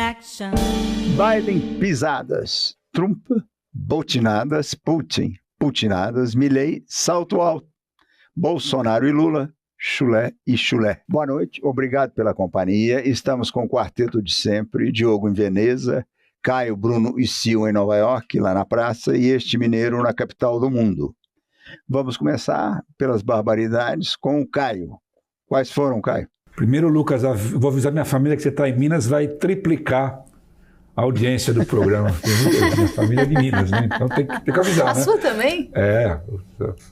connection. Biden pisadas, Trump botinadas, Putin putinadas, Milei salto alto, Bolsonaro e Lula chulé e chulé. Boa noite, obrigado pela companhia. Estamos com o quarteto de sempre, Diogo em Veneza, Caio, Bruno e Sil em Nova York, lá na praça, e este mineiro na capital do mundo. Vamos começar pelas barbaridades com o Caio. Quais foram, Caio? Primeiro, Lucas, vou avisar minha família que você está em Minas, vai triplicar a audiência do programa. Minha família é de Minas, né? Então tem que avisar, A né? sua também? É,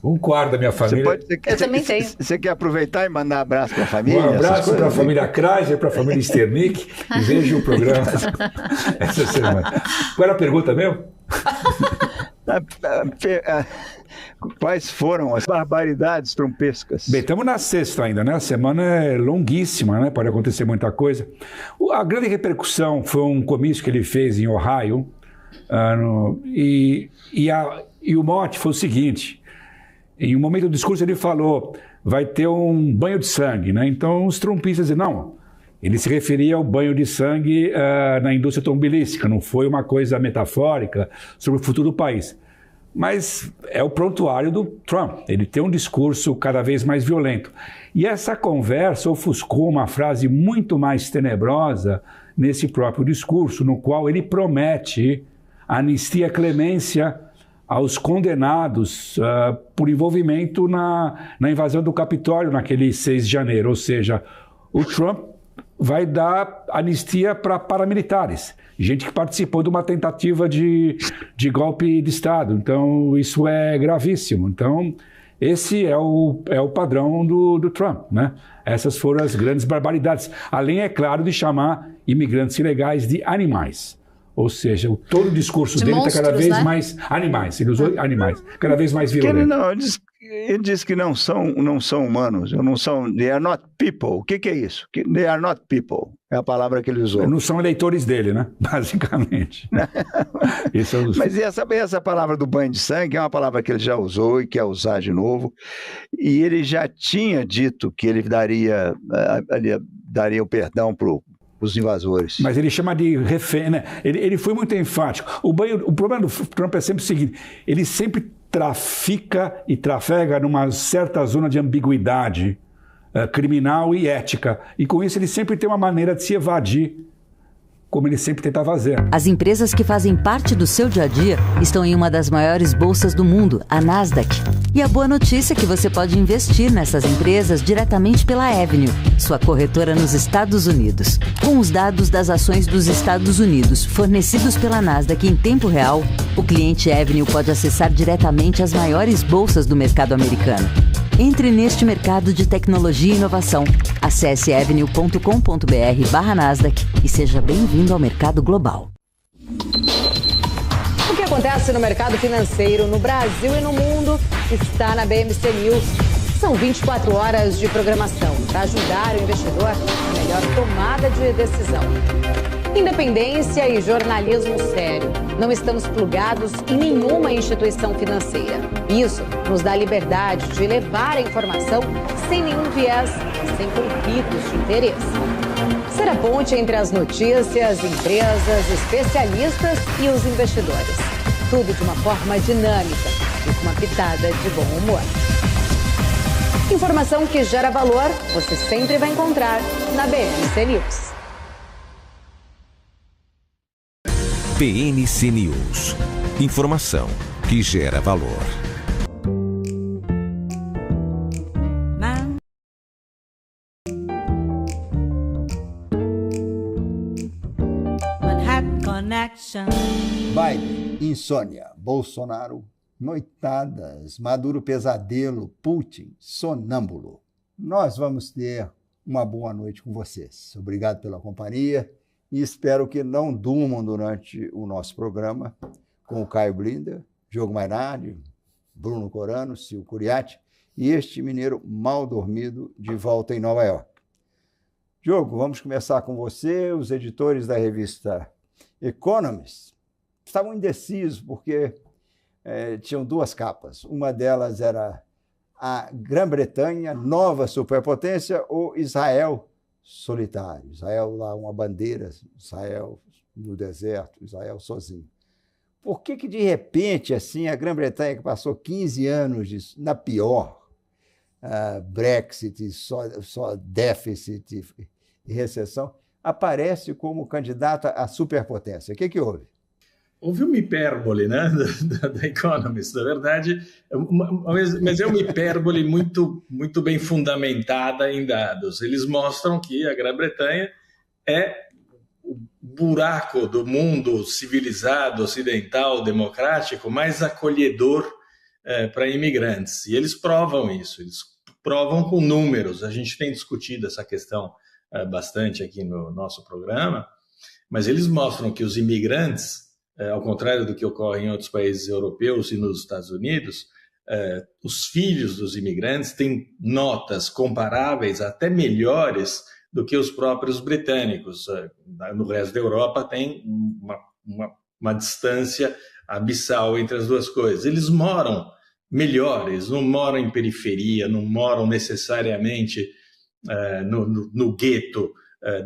um quarto da minha família. Eu também tenho. Você quer aproveitar e mandar um abraço para a família? Um abraço para a família Kreiser, para a família Sternick, e veja o programa essa semana. Qual era a pergunta mesmo? Quais foram as barbaridades trumpescas? Bem, estamos na sexta ainda, né? A semana é longuíssima, né? Pode acontecer muita coisa. A grande repercussão foi um comício que ele fez em Ohio, e o mote foi o seguinte: em um momento do discurso ele falou, vai ter um banho de sangue, né? Então os trumpistas diziam, não, ele se referia ao banho de sangue na indústria automobilística, não foi uma coisa metafórica sobre o futuro do país. Mas é o prontuário do Trump, ele tem um discurso cada vez mais violento. E essa conversa ofuscou uma frase muito mais tenebrosa nesse próprio discurso, no qual ele promete anistia e clemência aos condenados por envolvimento na invasão do Capitólio naquele 6 de janeiro. Ou seja, o Trump vai dar anistia para paramilitares, gente que participou de uma tentativa de golpe de Estado. Então, isso é gravíssimo. Então, esse é o padrão do Trump, né? Essas foram as grandes barbaridades. Além, é claro, de chamar imigrantes ilegais de animais. Ou seja, todo o discurso dele está cada vez, né, mais animais. Ele usou animais, cada vez mais violento. Ele diz que não são humanos, não são, they are not people. O que é isso? They are not people. É a palavra que ele usou. Não são eleitores dele, né? Basicamente. Mas essa palavra do banho de sangue é uma palavra que ele já usou e quer usar de novo. E ele já tinha dito que ele daria o perdão para os invasores. Mas ele chama de refém, né? Ele foi muito enfático. O problema do Trump é sempre o seguinte, ele sempre trafica e trafega numa certa zona de ambiguidade criminal e ética. E com isso ele sempre tem uma maneira de se evadir, como ele sempre tenta fazer. As empresas que fazem parte do seu dia a dia estão em uma das maiores bolsas do mundo, a Nasdaq. E a boa notícia é que você pode investir nessas empresas diretamente pela Avenue, sua corretora nos Estados Unidos. Com os dados das ações dos Estados Unidos fornecidos pela Nasdaq em tempo real, o cliente Avenue pode acessar diretamente as maiores bolsas do mercado americano. Entre neste mercado de tecnologia e inovação. Acesse avenue.com.br/Nasdaq e seja bem-vindo ao mercado global. O que acontece no mercado financeiro no Brasil e no mundo está na BMC News. São 24 horas de programação para ajudar o investidor na melhor tomada de decisão. Independência e jornalismo sério. Não estamos plugados em nenhuma instituição financeira. Isso nos dá liberdade de levar a informação sem nenhum viés e sem conflitos de interesse. Ser a ponte entre as notícias, empresas, especialistas e os investidores. Tudo de uma forma dinâmica e com uma pitada de bom humor. Informação que gera valor, você sempre vai encontrar na BMC News. BNC News. Informação que gera valor. Manhattan Connection. Biden, insônia. Bolsonaro, noitadas. Maduro, pesadelo. Putin, sonâmbulo. Nós vamos ter uma boa noite com vocês. Obrigado pela companhia. E espero que não durmam durante o nosso programa com o Caio Blinder, Diogo Mainardi, Bruno Corano, Sil Curiati e este mineiro mal dormido de volta em Nova York. Diogo, vamos começar com você. Os editores da revista Economist estavam indecisos porque tinham duas capas. Uma delas era a Grã-Bretanha, nova superpotência, ou Israel, solitário. Israel lá, uma bandeira, Israel no deserto, Israel sozinho. Por que de repente, assim, a Grã-Bretanha, que passou 15 anos na pior, Brexit, só déficit e recessão, aparece como candidata à superpotência? O que houve? Houve uma hipérbole, né, da Economist, na verdade, mas é uma hipérbole muito, muito bem fundamentada em dados. Eles mostram que a Grã-Bretanha é o buraco do mundo civilizado, ocidental, democrático, mais acolhedor para imigrantes. E eles provam isso, eles provam com números. A gente tem discutido essa questão bastante aqui no nosso programa, mas eles mostram que os imigrantes, ao contrário do que ocorre em outros países europeus e nos Estados Unidos, os filhos dos imigrantes têm notas comparáveis, até melhores, do que os próprios britânicos. No resto da Europa tem uma distância abissal entre as duas coisas. Eles moram melhores, não moram em periferia, não moram necessariamente no gueto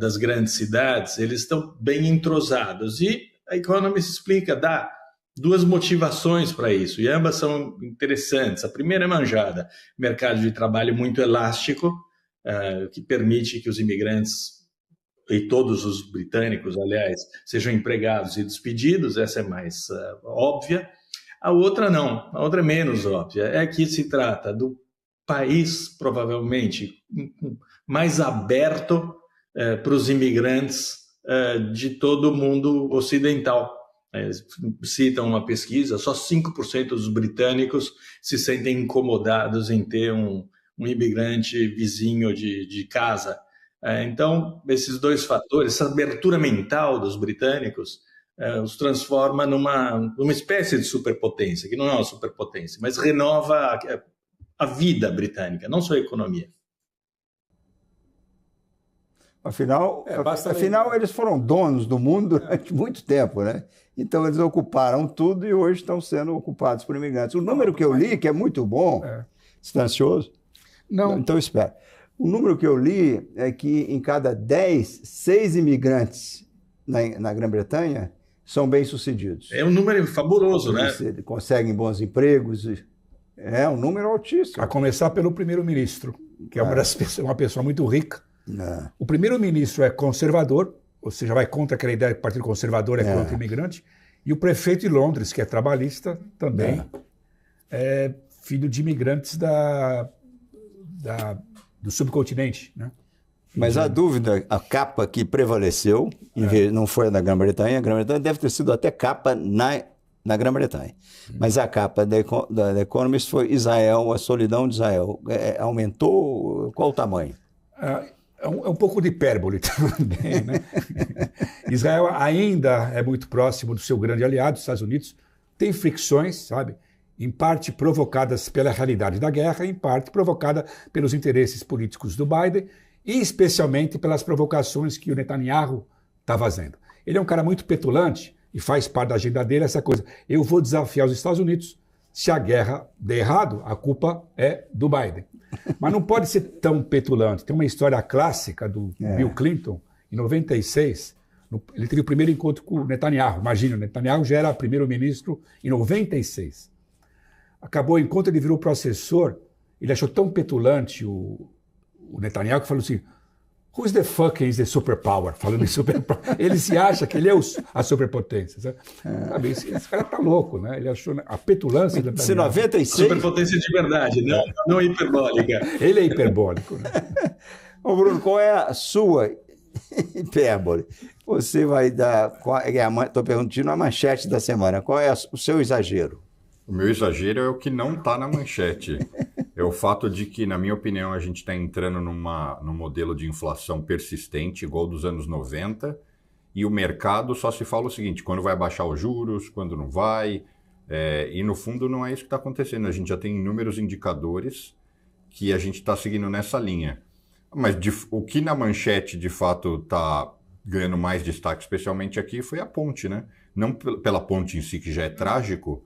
das grandes cidades, eles estão bem entrosados. E a Economist explica, dá duas motivações para isso, e ambas são interessantes. A primeira é manjada, mercado de trabalho muito elástico, que permite que os imigrantes, e todos os britânicos, aliás, sejam empregados e despedidos, essa é mais óbvia. A outra não, a outra é menos óbvia, é que se trata do país, provavelmente, mais aberto para os imigrantes de todo o mundo ocidental. Citam uma pesquisa, só 5% dos britânicos se sentem incomodados em ter um imigrante vizinho de casa. Então, esses dois fatores, essa abertura mental dos britânicos, os transforma numa espécie de superpotência, que não é uma superpotência, mas renova a vida britânica, não só a economia. Afinal, eles foram donos do mundo durante muito tempo, né? Então, eles ocuparam tudo e hoje estão sendo ocupados por imigrantes. O número que eu li, que é muito bom, você está ansioso? Não. Então, espera. O número que eu li é que em cada 10, 6 imigrantes na Grã-Bretanha são bem-sucedidos. É um número fabuloso, né? Eles conseguem bons empregos. É um número altíssimo. A começar pelo primeiro-ministro, que é uma pessoa muito rica. O primeiro-ministro é conservador, ou seja, vai contra aquela ideia que o Partido Conservador é contra o imigrante. E o prefeito de Londres, que é trabalhista, também é filho de imigrantes do subcontinente, né? Mas a dúvida, a capa que prevaleceu, não foi a da Grã-Bretanha, a Grã-Bretanha deve ter sido até capa na Grã-Bretanha. Mas a capa da Economist foi Israel, a solidão de Israel. Aumentou? Qual o tamanho? É um pouco de hipérbole também, né? Israel ainda é muito próximo do seu grande aliado, os Estados Unidos. Tem fricções, sabe? Em parte provocadas pela realidade da guerra, em parte provocada pelos interesses políticos do Biden e especialmente pelas provocações que o Netanyahu está fazendo. Ele é um cara muito petulante e faz parte da agenda dele essa coisa. Eu vou desafiar os Estados Unidos. Se a guerra der errado, a culpa é do Biden. Mas não pode ser tão petulante. Tem uma história clássica do Bill Clinton, em 96. Ele teve o primeiro encontro com o Netanyahu. Imagina, o Netanyahu já era primeiro-ministro em 96. Acabou o encontro, ele virou pro assessor. Ele achou tão petulante o Netanyahu que falou assim: "Who's the fuck is the superpower?" Falando em superpower. Ele se acha que ele é a superpotência. Sabe? Esse cara tá louco, né? Ele achou a petulância do Netanyahu. 96? Superpotência de verdade, não hiperbólica. Ele é hiperbólico, né? Ô Bruno, qual é a sua hipérbole? Você vai dar... Estou perguntando a manchete da semana. Qual é o seu exagero? O meu exagero é o que não está na manchete. É o fato de que, na minha opinião, a gente está entrando num modelo de inflação persistente, igual dos anos 90, e o mercado só se fala o seguinte: quando vai baixar os juros, quando não vai, e no fundo não é isso que está acontecendo. A gente já tem inúmeros indicadores que a gente está seguindo nessa linha. Mas o que na manchete, de fato, está ganhando mais destaque, especialmente aqui, foi a ponte, né? Não pela ponte em si, que já é trágico,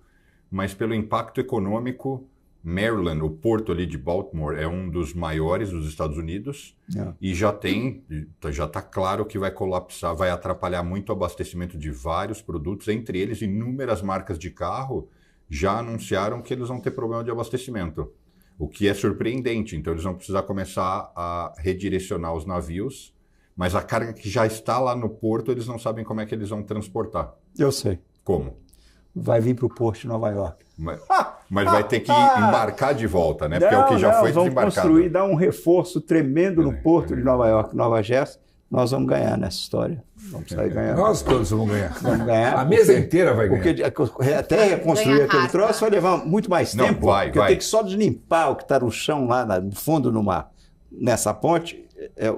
mas pelo impacto econômico Maryland, o porto ali de Baltimore, é um dos maiores dos Estados Unidos e já está claro que vai colapsar, vai atrapalhar muito o abastecimento de vários produtos, entre eles inúmeras marcas de carro já anunciaram que eles vão ter problema de abastecimento, o que é surpreendente. Então eles vão precisar começar a redirecionar os navios, mas a carga que já está lá no porto, eles não sabem como é que eles vão transportar. Eu sei. Como? Vai vir para o porto de Nova York. Mas vai ter que embarcar de volta, né? Porque é o que já foi desembarcado. Vamos construir, dar um reforço tremendo no porto de Nova York, Nova Jersey. Nós vamos ganhar nessa história. Vamos sair ganhando. Nós todos vamos ganhar. Vamos ganhar. A mesa inteira vai ganhar. Porque até reconstruir aquele troço vai levar muito mais tempo. Porque tem que só deslimpar o que está no chão lá no fundo no mar. Nessa ponte é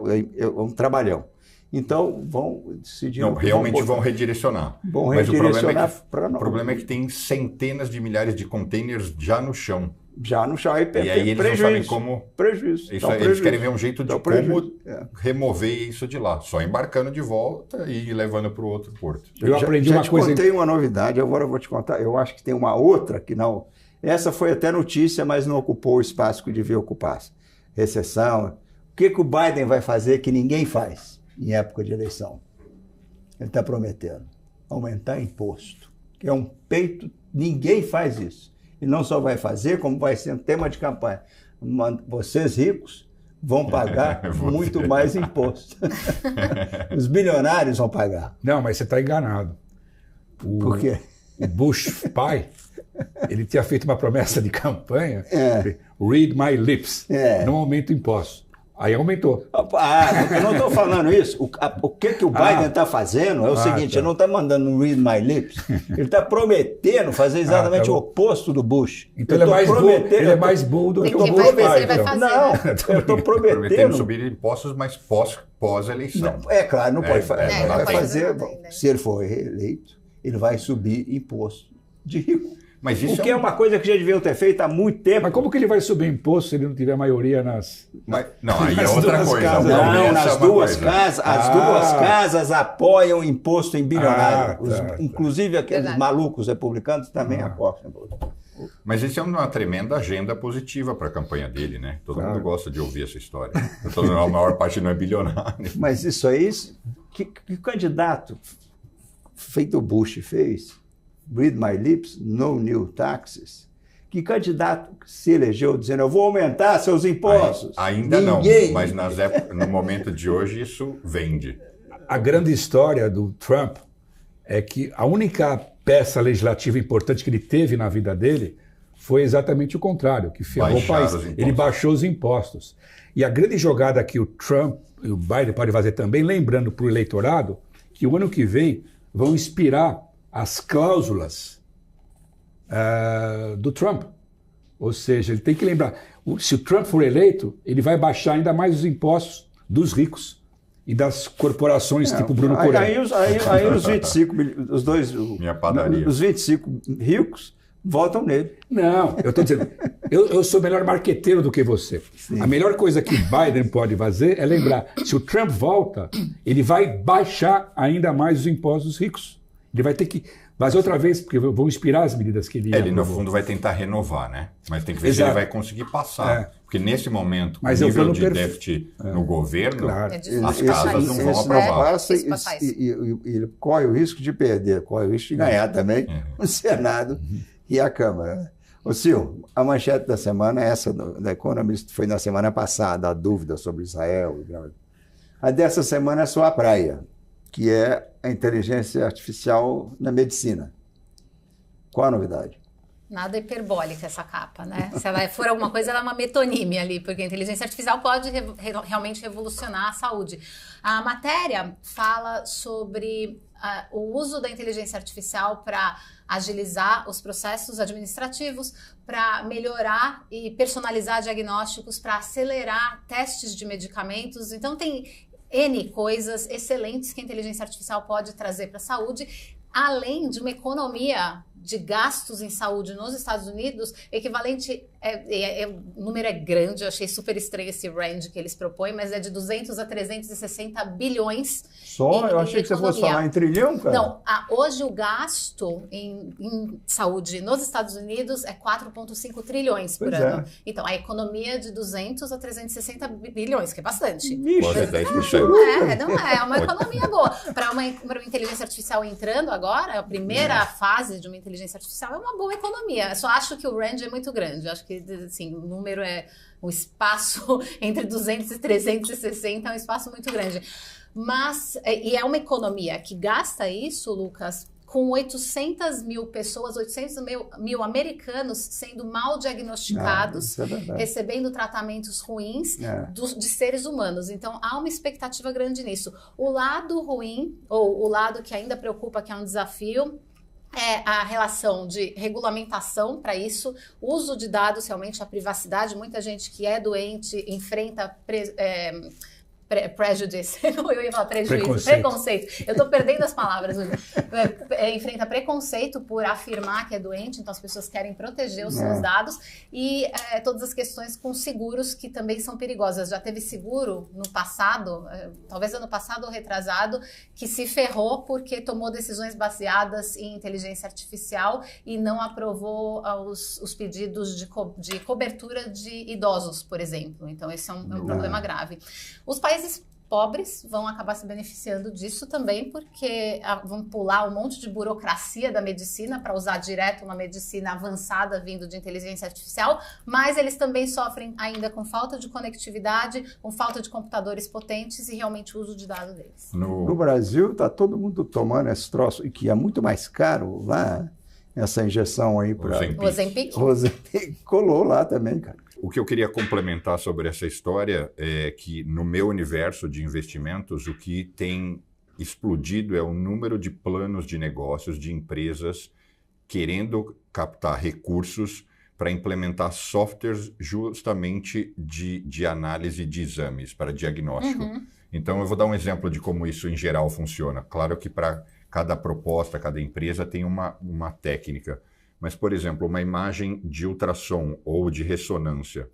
um trabalhão. Então, vão decidir... Não, realmente vão redirecionar. Mas o problema é que tem centenas de milhares de containers já no chão. Já no chão. E aí eles não sabem como... Prejuízo. Eles querem ver um jeito de como remover isso de lá. Só embarcando de volta e levando para o outro porto. Eu aprendi uma coisa... Já te contei uma novidade, agora eu vou te contar. Eu acho que tem uma outra que não... Essa foi até notícia, mas não ocupou o espaço que devia ocupar. Recessão. O que o Biden vai fazer que ninguém faz em época de eleição? Ele está prometendo aumentar imposto, que é um peito, ninguém faz isso. E não só vai fazer, como vai ser um tema de campanha. Vocês ricos vão pagar muito mais imposto. Os bilionários vão pagar. Não, mas você está enganado. Por quê? O Bush pai, ele tinha feito uma promessa de campanha, read my lips, não aumenta impostos. Aí aumentou. Eu não estou falando isso. O que o Biden está fazendo é o seguinte, ele não está mandando um read my lips, ele está prometendo fazer exatamente o oposto do Bush. Então ele é mais burro do que o Bush pai. Não, eu estou prometendo subir impostos, mas pós-eleição. É claro, não pode fazer. Vai fazer, se ele for reeleito, ele vai subir imposto de rico. Mas isso o que é uma coisa que já deviam ter feito há muito tempo. Mas como que ele vai subir imposto se ele não tiver maioria nas... Não, aí é outra coisa. Não, nas duas casas. As duas casas apoiam imposto em bilionário. Inclusive aqueles malucos republicanos também apostam. Mas isso é uma tremenda agenda positiva para a campanha dele, né? Todo mundo gosta de ouvir essa história. A maior parte não é bilionário. Mas isso aí, que candidato feito o Bush fez... Read my lips, no new taxes. Que candidato se elegeu dizendo eu vou aumentar seus impostos? Ainda ninguém. Não, mas no momento de hoje isso vende. A grande história do Trump é que a única peça legislativa importante que ele teve na vida dele foi exatamente o contrário, que ferrou o país. Ele baixou os impostos. E a grande jogada que o Trump e o Biden podem fazer também, lembrando para o eleitorado, que o ano que vem vão inspirar as cláusulas do Trump. Ou seja, ele tem que lembrar, se o Trump for eleito, ele vai baixar ainda mais os impostos dos ricos e das corporações tipo Bruno Correia. Aí os 25, os 25 ricos votam nele. Não, eu estou dizendo, eu sou melhor marqueteiro do que você. Sim. A melhor coisa que Biden pode fazer é lembrar, se o Trump volta, ele vai baixar ainda mais os impostos dos ricos. Ele vai ter que fazer outra vez, porque vão inspirar as medidas que ele... Ele, no fundo, vai tentar renovar, né? Mas tem que ver se ele vai conseguir passar. Porque, nesse momento, com o nível de déficit no governo, as casas não vão aprovar. E ele corre o risco de perder, corre o risco de ganhar também o Senado e a Câmara. Ô, Sil, a manchete da semana é essa, da Economist, foi na semana passada, a dúvida sobre Israel. A dessa semana é só a praia, que é a inteligência artificial na medicina. Qual a novidade? Nada hiperbólica essa capa, né? Se ela for alguma coisa, ela é uma metonímia ali, porque a inteligência artificial pode realmente revolucionar a saúde. A matéria fala sobre o uso da inteligência artificial para agilizar os processos administrativos, para melhorar e personalizar diagnósticos, para acelerar testes de medicamentos. Então, tem N coisas excelentes que a inteligência artificial pode trazer para a saúde, além de uma economia de gastos em saúde nos Estados Unidos, equivalente, o número é grande, eu achei super estranho esse range que eles propõem, mas é de 200 a 360 bilhões. Só? Eu achei que você fosse falar em trilhão, cara. Não, hoje o gasto em saúde nos Estados Unidos é 4,5 trilhões por ano. Então, a economia é de 200 a 360 bilhões, que é bastante. Quase 10%. É uma economia boa. Para uma inteligência artificial entrando agora, a primeira fase de uma inteligência artificial é uma boa economia. Eu só acho que o range é muito grande. Eu acho que assim, o número o espaço entre 200 e 360 é um espaço muito grande. Mas, e é uma economia que gasta isso, Lucas, com 800 mil pessoas, 800 mil americanos sendo mal diagnosticados, recebendo tratamentos ruins de seres humanos. Então, há uma expectativa grande nisso. O lado ruim, ou o lado que ainda preocupa, que é um desafio, é a relação de regulamentação para isso, uso de dados, realmente a privacidade. Muita gente que é doente enfrenta prejudice, eu ia falar preconceito. Eu estou perdendo as palavras. Enfrenta preconceito por afirmar que é doente, então as pessoas querem proteger os seus dados e todas as questões com seguros que também são perigosas. Já teve seguro no passado, talvez ano passado ou retrasado, que se ferrou porque tomou decisões baseadas em inteligência artificial e não aprovou os pedidos de cobertura de idosos, por exemplo. Então esse é um problema grave. Os países pobres vão acabar se beneficiando disso também, porque vão pular um monte de burocracia da medicina para usar direto uma medicina avançada vindo de inteligência artificial, mas eles também sofrem ainda com falta de conectividade, com falta de computadores potentes e realmente o uso de dados deles. No Brasil está todo mundo tomando esse troço, e que é muito mais caro lá, essa injeção aí para... O Ozempic? Colou lá também, cara. O que eu queria complementar sobre essa história é que, no meu universo de investimentos, o que tem explodido é o número de planos de negócios de empresas querendo captar recursos para implementar softwares justamente de análise de exames para diagnóstico. Então, eu vou dar um exemplo de como isso, em geral, funciona. Claro que para cada proposta, cada empresa tem uma técnica. Mas, por exemplo, uma imagem de ultrassom ou de ressonância.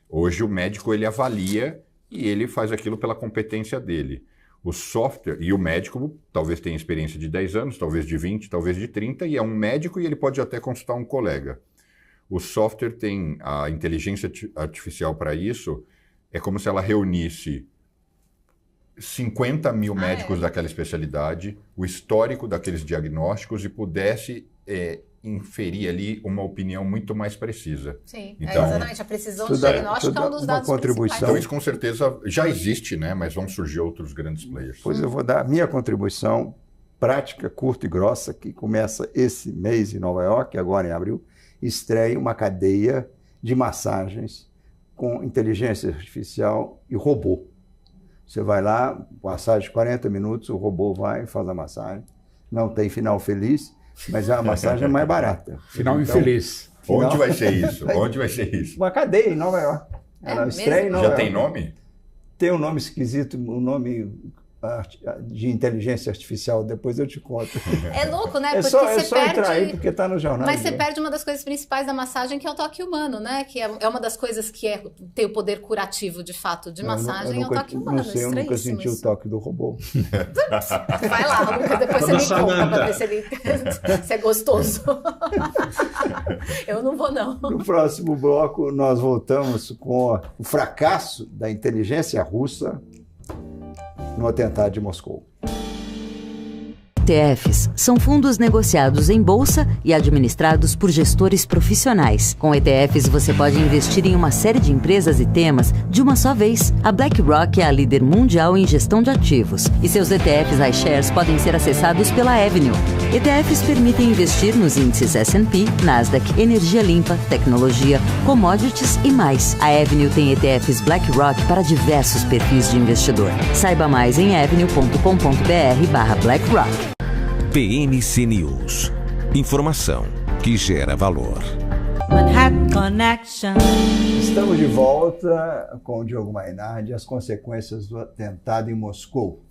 Hoje o médico ele avalia e ele faz aquilo pela competência dele. O software, e o médico talvez tenha experiência de 10 anos, talvez de 20, talvez de 30, e é um médico e ele pode até consultar um colega. O software tem a inteligência artificial para isso, é como se ela reunisse 50 mil médicos daquela especialidade, o histórico daqueles diagnósticos e pudesse inferir ali uma opinião muito mais precisa. Sim, então, exatamente. A precisão de diagnóstico é um dos dados principais. Então isso com certeza já existe, né? Mas vão surgir outros grandes players. Pois eu vou dar a minha contribuição prática, curta e grossa, que começa esse mês em Nova York, agora em abril, estreia uma cadeia de massagens com inteligência artificial e robô. Você vai lá, massagem de 40 minutos, o robô vai e faz a massagem. Não tem final feliz, mas a massagem é mais barata. Final infeliz. Onde vai ser isso? Onde vai ser isso? Uma cadeia em Nova York. Ela estreia em Nova York. Já tem nome? Tem um nome esquisito, um nome de inteligência artificial, depois eu te conto. É louco, né? É porque só entrar aí, porque está no jornal. Mas você perde uma das coisas principais da massagem, que é o toque humano, né? Que é uma das coisas que tem o poder curativo, de fato, de massagem, é o toque humano. Não sei, eu nunca senti o toque do robô. Vai lá, Lucas, depois você me conta para ver se é gostoso. Eu não vou, não. No próximo bloco, nós voltamos com o fracasso da inteligência russa no atentado de Moscou. ETFs são fundos negociados em bolsa e administrados por gestores profissionais. Com ETFs, você pode investir em uma série de empresas e temas de uma só vez. A BlackRock é a líder mundial em gestão de ativos e seus ETFs iShares podem ser acessados pela Avenue. ETFs permitem investir nos índices S&P, Nasdaq, energia limpa, tecnologia, commodities e mais. A Avenue tem ETFs BlackRock para diversos perfis de investidor. Saiba mais em avenue.com.br/BlackRock. PNC News. Informação que gera valor. Manhattan Connection. Estamos de volta com o Diogo Mainardi e as consequências do atentado em Moscou.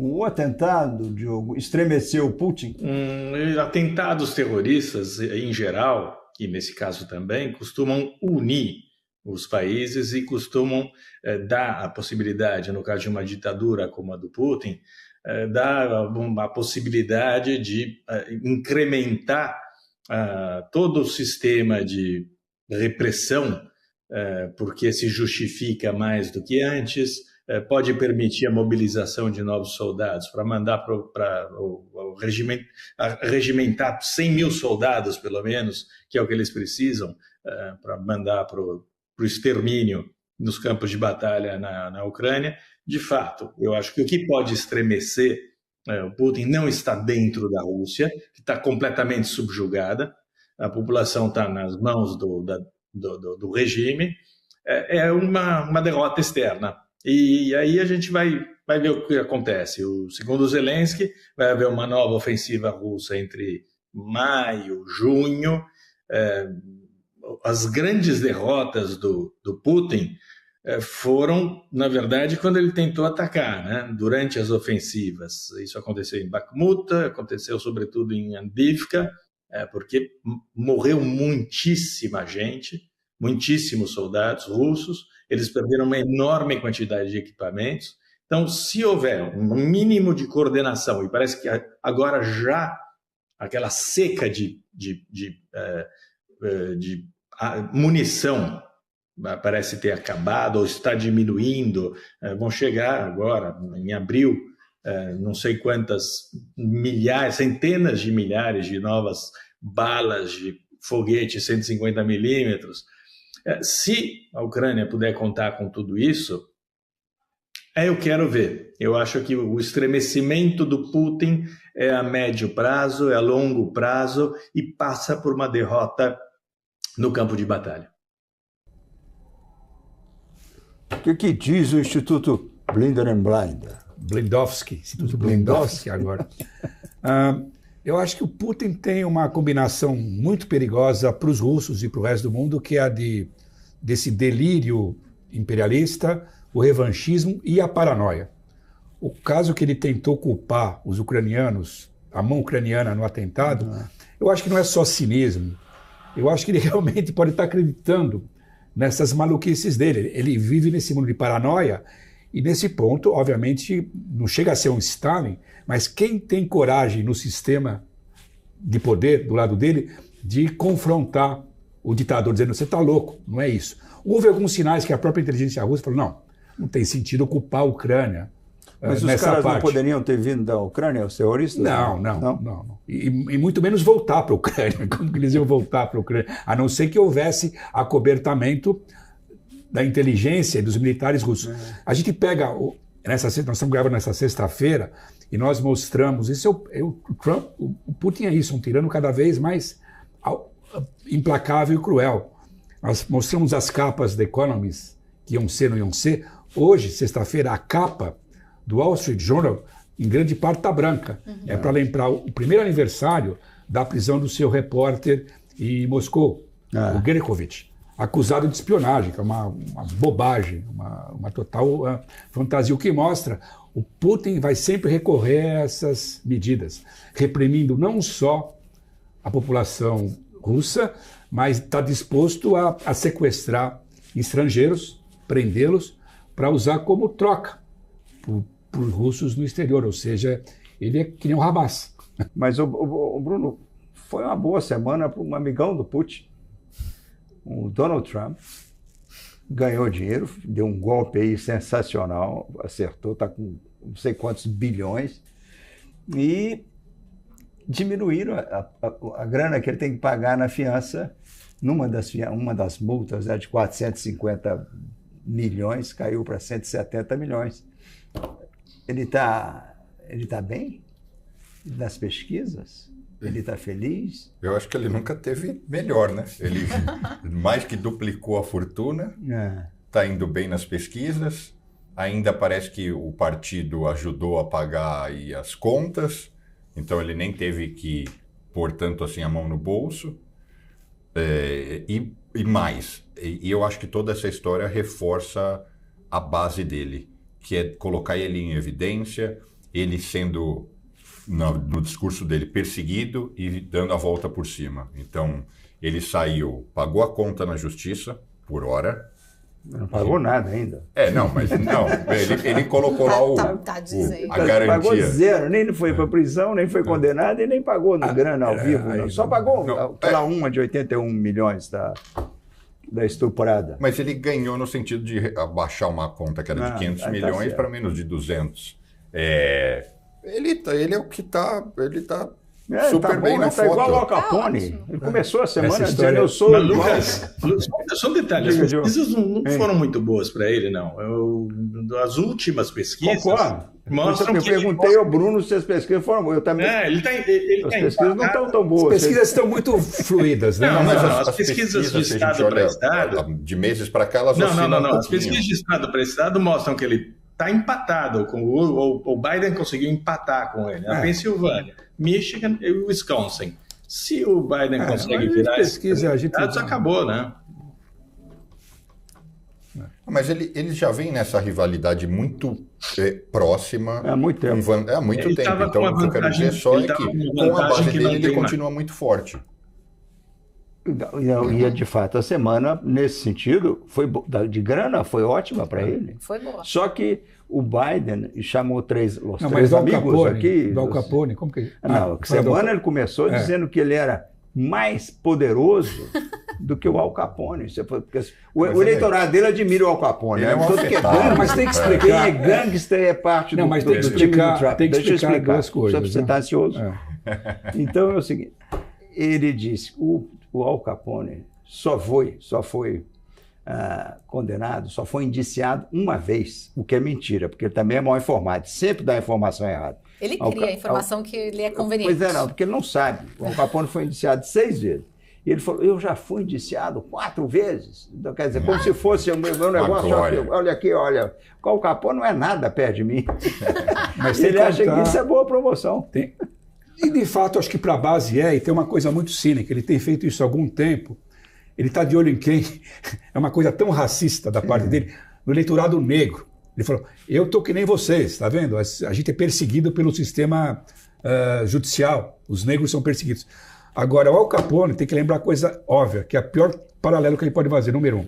O atentado, Diogo, estremeceu o Putin? Atentados terroristas, em geral, e nesse caso também, costumam unir os países e costumam dar a possibilidade, no caso de uma ditadura como a do Putin, dar a possibilidade de incrementar todo o sistema de repressão, porque se justifica mais do que antes, pode permitir a mobilização de novos soldados para mandar para regimentar 100 mil soldados, pelo menos, que é o que eles precisam, para mandar para o extermínio nos campos de batalha na Ucrânia. De fato, eu acho que o que pode estremecer o Putin não está dentro da Rússia, que está completamente subjugada, a população está nas mãos do regime, é uma derrota externa. E aí a gente vai ver o que acontece. Segundo o Zelensky, vai haver uma nova ofensiva russa entre maio, junho. As grandes derrotas do Putin foram, na verdade, quando ele tentou atacar, né? Durante as ofensivas. Isso aconteceu em Bakhmut, aconteceu sobretudo em Avdiivka, porque morreu muitíssima gente, muitíssimos soldados russos, eles perderam uma enorme quantidade de equipamentos. Então, se houver um mínimo de coordenação, e parece que agora já aquela seca de munição parece ter acabado ou está diminuindo, vão chegar agora, em abril, não sei quantas milhares, centenas de milhares de novas balas de foguete 150 milímetros. Se a Ucrânia puder contar com tudo isso, eu quero ver. Eu acho que o estremecimento do Putin é a médio prazo, é a longo prazo e passa por uma derrota no campo de batalha. O que diz o Instituto Blinder and Blinder? Blindowski, Instituto Blindowski agora. Eu acho que o Putin tem uma combinação muito perigosa para os russos e para o resto do mundo, que é a desse delírio imperialista, o revanchismo e a paranoia. O caso que ele tentou culpar os ucranianos, a mão ucraniana no atentado, eu acho que não é só cinismo. Eu acho que ele realmente pode estar acreditando nessas maluquices dele. Ele vive nesse mundo de paranoia e nesse ponto, obviamente, não chega a ser um Stalin, mas quem tem coragem no sistema de poder do lado dele de confrontar o ditador, dizendo, você está louco, não é isso. Houve alguns sinais que a própria inteligência russa falou, não tem sentido ocupar a Ucrânia. Mas os caras não poderiam ter vindo da Ucrânia, os terroristas? Não. E muito menos voltar para a Ucrânia. Como que eles iam voltar para a Ucrânia? A não ser que houvesse acobertamento da inteligência e dos militares russos. A gente pega, nós estamos gravando nessa sexta-feira, e nós mostramos, o Putin é isso, um tirano cada vez mais implacável e cruel. Nós mostramos as capas da Economist, que iam ser. Hoje, sexta-feira, a capa do Wall Street Journal, em grande parte, está branca. É para lembrar o primeiro aniversário da prisão do seu repórter em Moscou, o Gershkovich, acusado de espionagem, que é uma bobagem, uma total fantasia. O que mostra, o Putin vai sempre recorrer a essas medidas, reprimindo não só a população russa, mas está disposto a sequestrar estrangeiros, prendê-los, para usar como troca por russos no exterior, ou seja, ele é que nem um Hamas. Mas, o Bruno, foi uma boa semana para um amigão do Putin. O Donald Trump ganhou dinheiro, deu um golpe aí sensacional, acertou, está com não sei quantos bilhões, e diminuíram a grana que ele tem que pagar na fiança. Uma das multas de 450 milhões caiu para 170 milhões. Ele tá bem nas pesquisas? Ele está feliz? Eu acho que ele nunca teve melhor, né? Ele mais que duplicou a fortuna, está indo bem nas pesquisas, ainda parece que o partido ajudou a pagar aí as contas, então ele nem teve que pôr tanto assim a mão no bolso. E mais, e eu acho que toda essa história reforça a base dele, que é colocar ele em evidência, ele sendo, no discurso dele, perseguido e dando a volta por cima. Então, ele saiu, pagou a conta na justiça, por hora. Não pagou nada ainda. Ele colocou lá a garantia. Pagou zero, nem foi para prisão, nem foi condenado e nem pagou grana ao vivo. Não. Só pagou aquela uma de 81 milhões da estuprada. Mas ele ganhou no sentido de abaixar uma conta que era de 500 milhões para menos de 200. Ele é o que está... Ele está super bem na foto. Tá igual o Al Capone. Ele começou a semana dizendo, eu sou... Mas, Lucas, só um detalhe, as pesquisas não foram muito boas para ele, não. As últimas pesquisas mostram que... Eu perguntei ao Bruno se as pesquisas foram boas. Eu também... As pesquisas não estão tão boas. As pesquisas estão muito fluídas, né? As pesquisas de estado para estado... De meses para cá, elas Não. As pesquisas de estado para estado mostram que ele está empatado. O Biden conseguiu empatar com ele. A Pensilvânia, Michigan e Wisconsin. Se o Biden consegue virar esses resultados, acabou, né? Mas ele já vem nessa rivalidade muito próxima. Há muito tempo. Há muito tempo. Então, o que eu quero dizer só é que com a base dele ele continua muito forte. E de fato, a semana, nesse sentido, de grana, foi ótima para ele. Foi boa. Só que o Biden chamou três mas amigos aqui. Do Al Capone, como que... Semana ele começou dizendo que ele era mais poderoso do que o Al Capone. O eleitorado dele admira o Al Capone. Mas tem que explicar. Quem é gangster é parte do time do Trump. Tem que explicar duas coisas. Só você está ansioso. Então é o seguinte, ele disse, o Al Capone só foi condenado, só foi indiciado uma vez, o que é mentira, porque ele também é mal informado, sempre dá informação errada. Ele cria a informação que lhe é conveniente. Pois não, porque ele não sabe. O Al Capone foi indiciado 6 vezes. E ele falou, eu já fui indiciado 4 vezes. Então, quer dizer, como se fosse o meu negócio. Olha aqui, olha. O Al Capone não é nada perto de mim. Mas ele acha que isso é boa promoção. E, de fato, acho que para a base e tem uma coisa muito cínica. Ele tem feito isso há algum tempo. Ele está de olho em quem? É uma coisa tão racista da parte dele. No eleitorado negro. Ele falou, eu estou que nem vocês, tá vendo? A gente é perseguido pelo sistema judicial. Os negros são perseguidos. Agora, o Al Capone tem que lembrar a coisa óbvia, que é o pior paralelo que ele pode fazer. Número 1.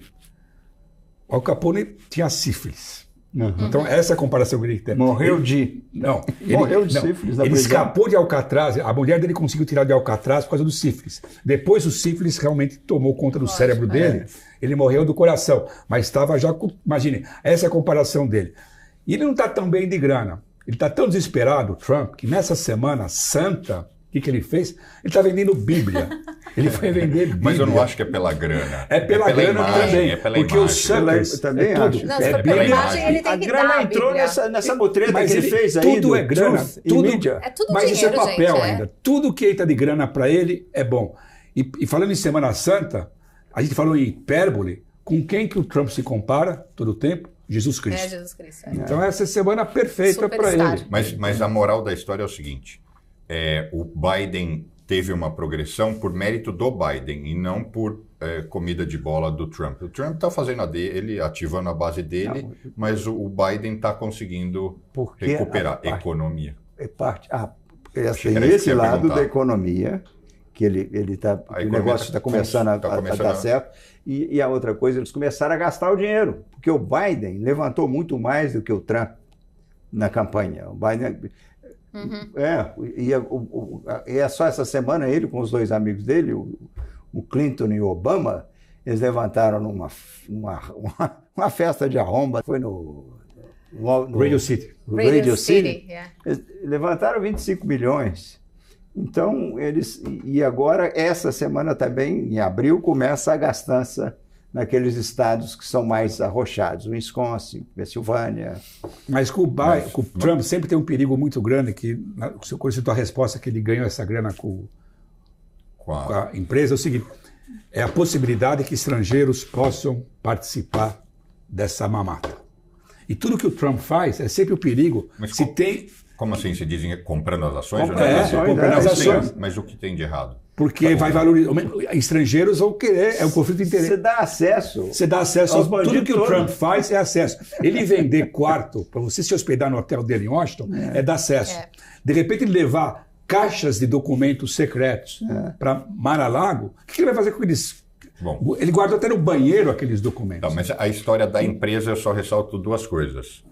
O Al Capone tinha sífilis. Então, essa é a comparação que ele tem. Morreu de sífilis. Ele escapou de Alcatraz. A mulher dele conseguiu tirar de Alcatraz por causa do sífilis. Depois, o sífilis realmente tomou conta do cérebro dele. Ele morreu do coração. Mas estava já... Imagine, essa é a comparação dele. E ele não está tão bem de grana. Ele está tão desesperado, Trump, que nessa semana santa... O que ele fez? Ele está vendendo Bíblia. Ele foi vender Bíblia. Mas eu não acho que é pela grana. É pela grana imagem, também. É pela porque imagem. os suckers também acho. Não, se pela imagem, ele tem que dar a grana entrou nessa mutreta que ele fez aí. Tudo é grana. Tudo, é tudo mas dinheiro, isso é papel gente, ainda. Tudo que entra de grana para ele é bom. E falando em Semana Santa, a gente falou em hipérbole. Com quem que o Trump se compara todo o tempo? Jesus Cristo. Jesus Cristo. Então essa é a semana perfeita para ele. Mas a moral da história é o seguinte. O Biden teve uma progressão por mérito do Biden e não por comida de bola do Trump. O Trump está fazendo a dele, ativando a base dele, mas o Biden está conseguindo recuperar a economia. Esse lado da economia, que o negócio está começando a dar certo, e a outra coisa, eles começaram a gastar o dinheiro, porque o Biden levantou muito mais do que o Trump na campanha. O Biden... E é só essa semana ele com os 2 amigos dele, o Clinton e o Obama, eles levantaram uma festa de arromba, foi no Radio City. Radio City. Eles levantaram 25 milhões. Então, e agora, essa semana também, em abril, começa a gastança naqueles estados que são mais arrochados, Wisconsin, Pensilvânia. Mas com o Trump sempre tem um perigo muito grande, que, quando você tua resposta que ele ganhou essa grana com a empresa, é o seguinte, é a possibilidade que estrangeiros possam participar dessa mamata. E tudo que o Trump faz é sempre o perigo. Mas como assim? Se dizem comprando as ações? Comprando as ações. Mas o que tem de errado? Porque vai valorizar. Estrangeiros vão querer, é um conflito de interesse. Você dá acesso. Você dá acesso aos a tudo bandidos que o todos. Trump faz é acesso. Ele vender quarto para você se hospedar no hotel dele em Washington é dar acesso. De repente ele levar caixas de documentos secretos para Mar-a-Lago, o que ele vai fazer com eles? Bom, ele guarda até no banheiro aqueles documentos. Então, mas a história da empresa eu só ressalto duas coisas.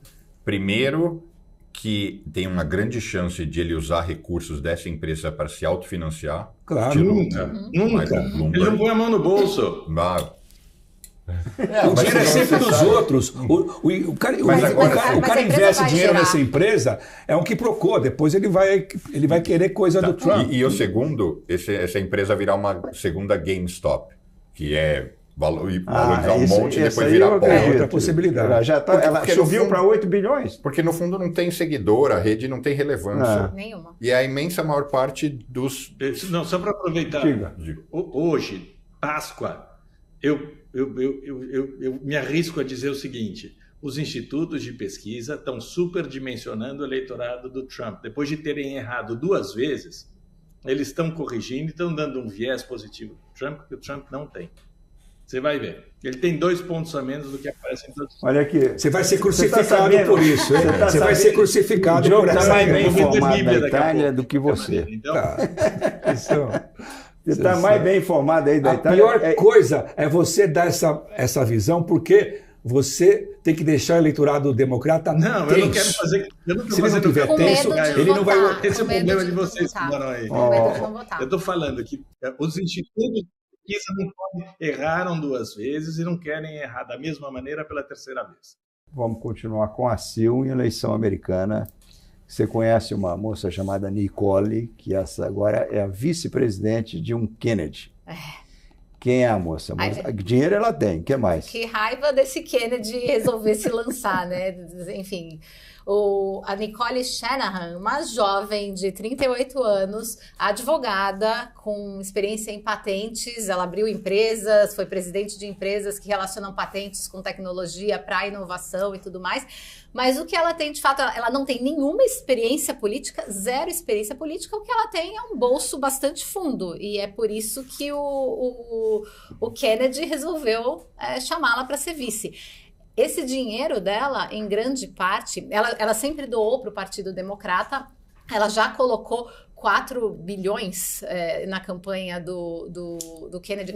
Primeiro, que tem uma grande chance de ele usar recursos dessa empresa para se autofinanciar. Claro. Nunca. Ele não põe a mão no bolso. O dinheiro é sempre dos outros. O cara investe dinheiro nessa empresa, é um quiprocó. Depois ele vai querer coisa do Trump. E o segundo, essa empresa virar uma segunda GameStop, que é valorizar um monte e depois virar pó. É outra possibilidade. Ela subiu para 8 bilhões. Porque no fundo não tem seguidor, a rede não tem relevância. Nenhuma. E a imensa maior parte dos... Não, só para aproveitar. Hoje, Páscoa, eu me arrisco a dizer o seguinte: os institutos de pesquisa estão superdimensionando o eleitorado do Trump. Depois de terem errado 2 vezes, eles estão corrigindo e estão dando um viés positivo para o Trump que o Trump não tem. Você vai ver. Ele tem 2 pontos a menos do que aparece em todos os... Olha aqui. Você vai ser crucificado por isso. Você vai ser crucificado por essa. essa. Mais bem informado da Itália do que você. Então... Você está mais bem informado aí da Itália. A pior coisa é você dar essa visão, porque você tem que deixar o eleitorado democrata tenso. Eu não quero fazer... Se ele não tiver tenso, ele não vai... Esse é o problema de vocês que moram aí. Eu estou falando que os institutos pesquisa não podem, erraram 2 vezes e não querem errar da mesma maneira pela 3ª vez. Vamos continuar com a Sil em eleição americana. Você conhece uma moça chamada Nicole, que essa agora é a vice-presidente de um Kennedy. Quem é a moça? Dinheiro ela tem, o que mais? Que raiva desse Kennedy resolver se lançar, né? Enfim... A Nicole Shanahan, uma jovem de 38 anos, advogada com experiência em patentes, ela abriu empresas, foi presidente de empresas que relacionam patentes com tecnologia para inovação e tudo mais, mas o que ela tem de fato, ela não tem nenhuma experiência política, 0 experiência política, o que ela tem é um bolso bastante fundo, e é por isso que o Kennedy resolveu chamá-la para ser vice. Esse dinheiro dela, em grande parte, ela sempre doou para o Partido Democrata, ela já colocou 4 bilhões na campanha do Kennedy,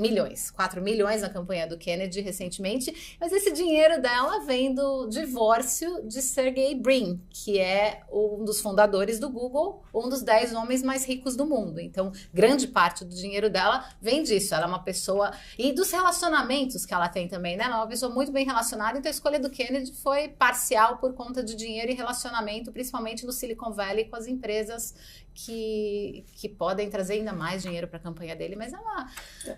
4 milhões na campanha do Kennedy recentemente, mas esse dinheiro dela vem do divórcio de Sergey Brin, que é um dos fundadores do Google, um dos 10 homens mais ricos do mundo. Então, grande parte do dinheiro dela vem disso. Ela é uma pessoa... E dos relacionamentos que ela tem também, né? Ela é uma pessoa muito bem relacionada, então a escolha do Kennedy foi parcial por conta de dinheiro e relacionamento, principalmente no Silicon Valley, com as empresas que podem trazer ainda mais dinheiro para a campanha dele, mas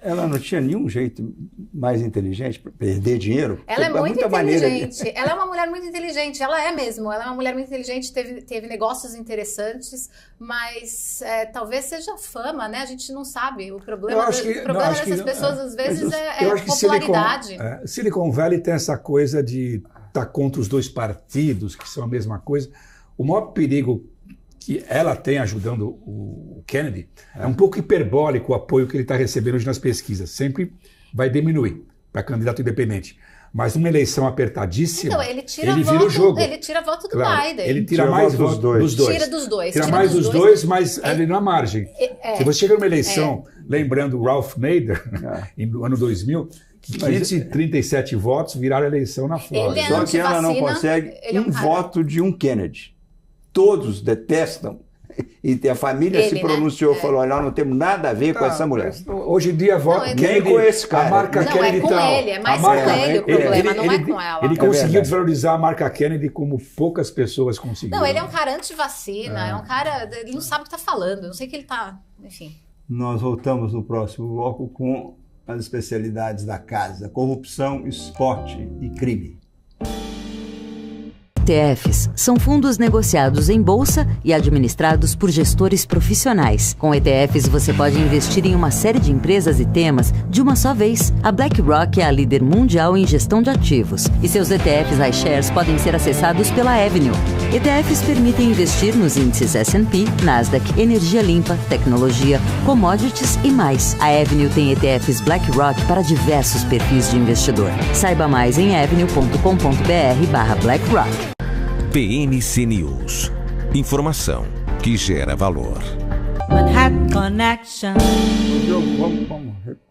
ela não tinha nenhum jeito mais inteligente para perder dinheiro? Ela é muito inteligente. Ela é uma mulher muito inteligente. Ela é mesmo. Ela é uma mulher muito inteligente, teve negócios interessantes, mas talvez seja fama, né? A gente não sabe. O problema dessas pessoas, às vezes, é popularidade. Silicon Valley tem essa coisa de estar contra os 2 partidos, que são a mesma coisa. O maior perigo que ela tem ajudando o Kennedy é um pouco hiperbólico o apoio que ele está recebendo hoje nas pesquisas. Sempre vai diminuir para candidato independente. Mas numa eleição apertadíssima, então, ele vira o jogo. Ele tira voto do Biden. Ele tira mais votos dos dois. Tira dos dois. Tira mais dos dois, mas ali na margem. Se você chega numa eleição, lembrando o Ralph Nader, no ano 2000, 537 votos viraram a eleição na Flórida. Só que ela não consegue voto de um Kennedy. Todos detestam. E a família se pronunciou, falou, nós não temos nada a ver com essa mulher. Hoje em dia, vota nem com esse cara. A marca Kennedy é com ele, é mais com ele o problema, não é com ela. Ele conseguiu desvalorizar a marca Kennedy como poucas pessoas conseguiram. Não, ele é um cara anti-vacina, é um cara, ele não sabe o que está falando, não sei o que ele está, enfim. Nós voltamos no próximo bloco com as especialidades da casa, corrupção, esporte e crime. ETFs são fundos negociados em bolsa e administrados por gestores profissionais. Com ETFs, você pode investir em uma série de empresas e temas de uma só vez. A BlackRock é a líder mundial em gestão de ativos e seus ETFs iShares podem ser acessados pela Avenue. ETFs permitem investir nos índices S&P, Nasdaq, energia limpa, tecnologia, commodities e mais. A Avenue tem ETFs BlackRock para diversos perfis de investidor. Saiba mais em avenue.com.br/BlackRock. PNC News. Informação que gera valor. Manhattan Connection. Diogo,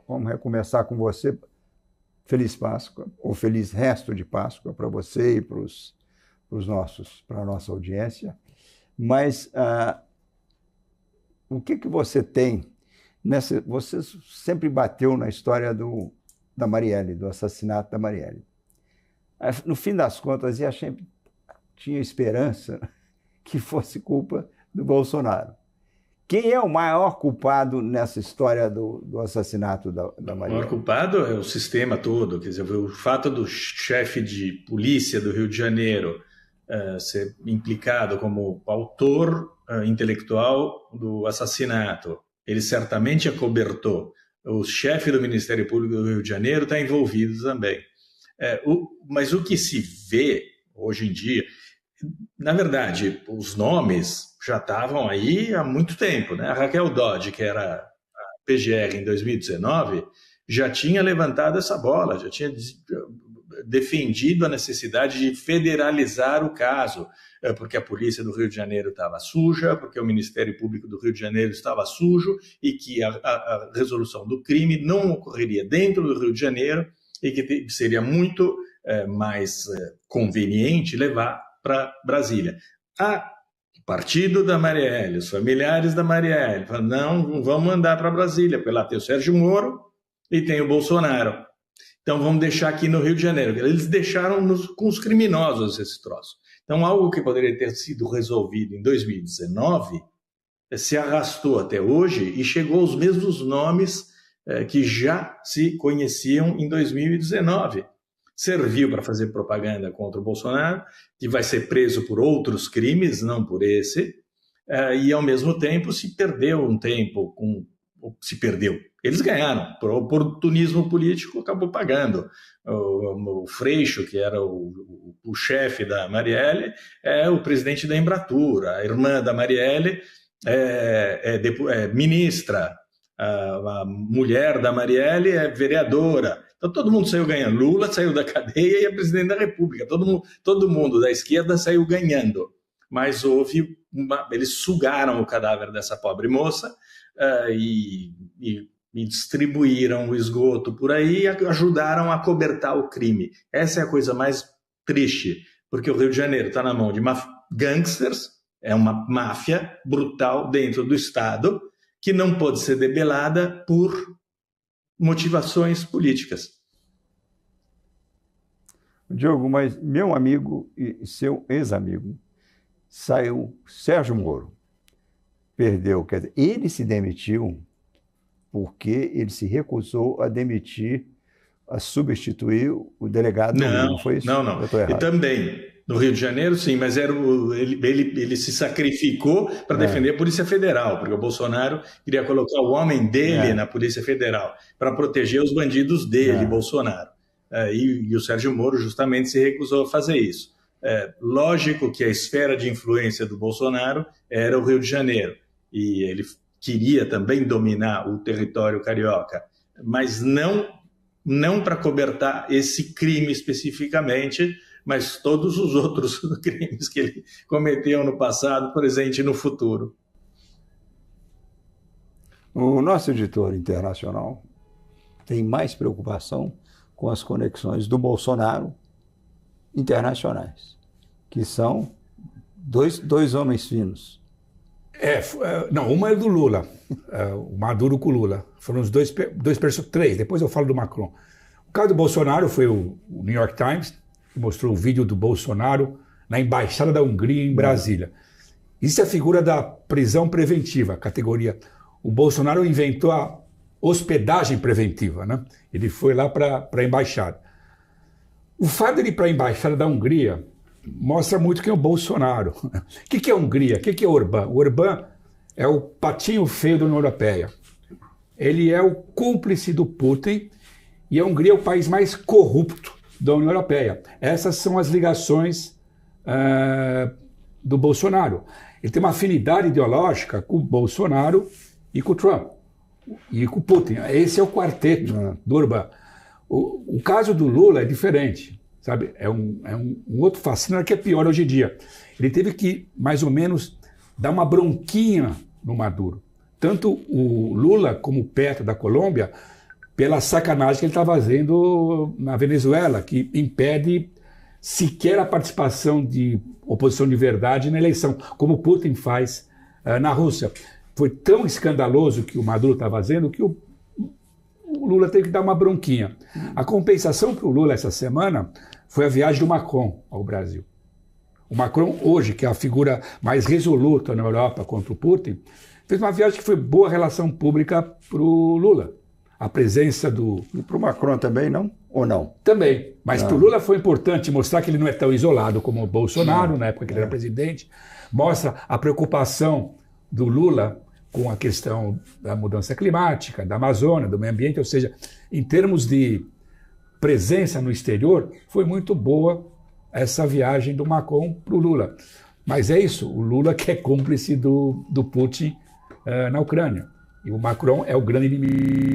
vamos recomeçar com você. Feliz Páscoa, ou feliz resto de Páscoa para você e para a nossa audiência. Mas o que você tem nessa... Você sempre bateu na história da Marielle, do assassinato da Marielle. No fim das contas, eu sempre tinha esperança que fosse culpa do Bolsonaro. Quem é o maior culpado nessa história do assassinato da Marielle? O maior culpado é o sistema todo. Quer dizer, o fato do chefe de polícia do Rio de Janeiro ser implicado como autor intelectual do assassinato, ele certamente acobertou. O chefe do Ministério Público do Rio de Janeiro está envolvido também. Mas o que se vê hoje em dia, na verdade, os nomes já estavam aí há muito tempo, né? A Raquel Dodge, que era a PGR em 2019, já tinha levantado essa bola, já tinha defendido a necessidade de federalizar o caso, porque a polícia do Rio de Janeiro estava suja, porque o Ministério Público do Rio de Janeiro estava sujo e que a resolução do crime não ocorreria dentro do Rio de Janeiro e que seria muito mais conveniente levar para Brasília. O partido da Marielle, os familiares da Marielle, falaram, não vamos mandar para Brasília, porque lá tem o Sérgio Moro e tem o Bolsonaro. Então vamos deixar aqui no Rio de Janeiro. Eles deixaram com os criminosos esse troço. Então algo que poderia ter sido resolvido em 2019 se arrastou até hoje e chegou aos mesmos nomes que já se conheciam em 2019. Serviu para fazer propaganda contra o Bolsonaro, que vai ser preso por outros crimes, não por esse, e ao mesmo tempo se perdeu um tempo, eles ganharam, por oportunismo político acabou pagando. O Freixo, que era o chefe da Marielle, é o presidente da Embratur, a irmã da Marielle é ministra, a mulher da Marielle é vereadora. Então todo mundo saiu ganhando. Lula saiu da cadeia e é presidente da República. Todo mundo da esquerda saiu ganhando. Mas eles sugaram o cadáver dessa pobre moça e distribuíram o esgoto por aí e ajudaram a cobertar o crime. Essa é a coisa mais triste, porque o Rio de Janeiro está na mão de gangsters, é uma máfia brutal dentro do Estado que não pode ser debelada por motivações políticas. Diogo, mas meu amigo e seu ex-amigo saiu, Sérgio Moro, perdeu, quer dizer, ele se demitiu porque ele se recusou a substituir o delegado. Não foi isso? Não. E também, no Rio de Janeiro, sim, mas ele se sacrificou para defender a Polícia Federal, porque o Bolsonaro queria colocar o homem dele na Polícia Federal para proteger os bandidos dele, Bolsonaro. E o Sérgio Moro justamente se recusou a fazer isso. Lógico que a esfera de influência do Bolsonaro era o Rio de Janeiro, e ele queria também dominar o território carioca, mas não para cobertar esse crime especificamente, mas todos os outros crimes que ele cometeu no passado, presente e no futuro. O nosso editor internacional tem mais preocupação com as conexões do Bolsonaro internacionais, que são dois homens finos. Não, uma é do Lula, o Maduro com o Lula. Foram os três, depois eu falo do Macron. O caso do Bolsonaro foi o New York Times, que mostrou o vídeo do Bolsonaro na Embaixada da Hungria em Brasília. Isso é a figura da prisão preventiva, categoria. O Bolsonaro inventou a hospedagem preventiva, né? Ele foi lá para a embaixada. O fato de ele ir para a Embaixada da Hungria mostra muito quem é o Bolsonaro. O que é a Hungria? O que é o Orbán? O Orbán é o patinho feio da União Europeia. Ele é o cúmplice do Putin e a Hungria é o país mais corrupto da União Europeia. Essas são as ligações do Bolsonaro. Ele tem uma afinidade ideológica com o Bolsonaro e com o Trump. E com o Putin. Esse é o quarteto do Orbán. O caso do Lula é diferente, sabe? É um outro fascínio que é pior hoje em dia. Ele teve que, mais ou menos, dar uma bronquinha no Maduro. Tanto o Lula como o Petro da Colômbia, pela sacanagem que ele está fazendo na Venezuela, que impede sequer a participação de oposição de verdade na eleição, como o Putin faz na Rússia. Foi tão escandaloso que o Maduro está fazendo que o Lula teve que dar uma bronquinha. A compensação para o Lula essa semana foi a viagem do Macron ao Brasil. O Macron, hoje, que é a figura mais resoluta na Europa contra o Putin, fez uma viagem que foi boa relação pública para o Lula. A presença do... E para o Macron também, não? Ou não? Também. Mas para o Lula foi importante mostrar que ele não é tão isolado como o Bolsonaro, na época que ele era presidente. Mostra a preocupação do Lula com a questão da mudança climática, da Amazônia, do meio ambiente. Ou seja, em termos de presença no exterior, foi muito boa essa viagem do Macron para o Lula. Mas é isso, o Lula que é cúmplice do Putin na Ucrânia. E o Macron é o grande inimigo.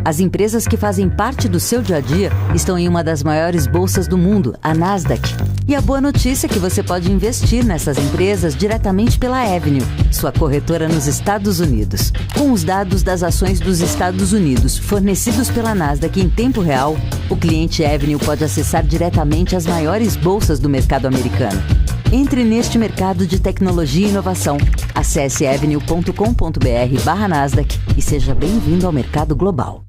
As empresas que fazem parte do seu dia a dia estão em uma das maiores bolsas do mundo, a Nasdaq. E a boa notícia é que você pode investir nessas empresas diretamente pela Avenue, sua corretora nos Estados Unidos. Com os dados das ações dos Estados Unidos fornecidos pela Nasdaq em tempo real, o cliente Avenue pode acessar diretamente as maiores bolsas do mercado americano. Entre neste mercado de tecnologia e inovação. Acesse avenue.com.br/Nasdaq e seja bem-vindo ao mercado global.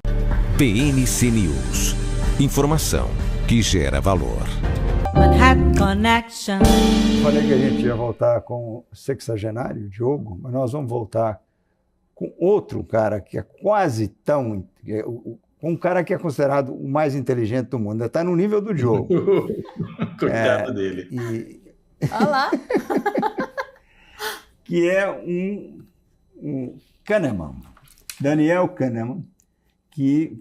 PNC News. Informação que gera valor. Manhattan Connection. Falei que a gente ia voltar com o sexagenário, Diogo, mas nós vamos voltar com outro cara que é quase tão... Um cara que é considerado o mais inteligente do mundo. Está no nível do Diogo. Coitado dele. Olha lá. Que é um Kahneman, Daniel Kahneman, que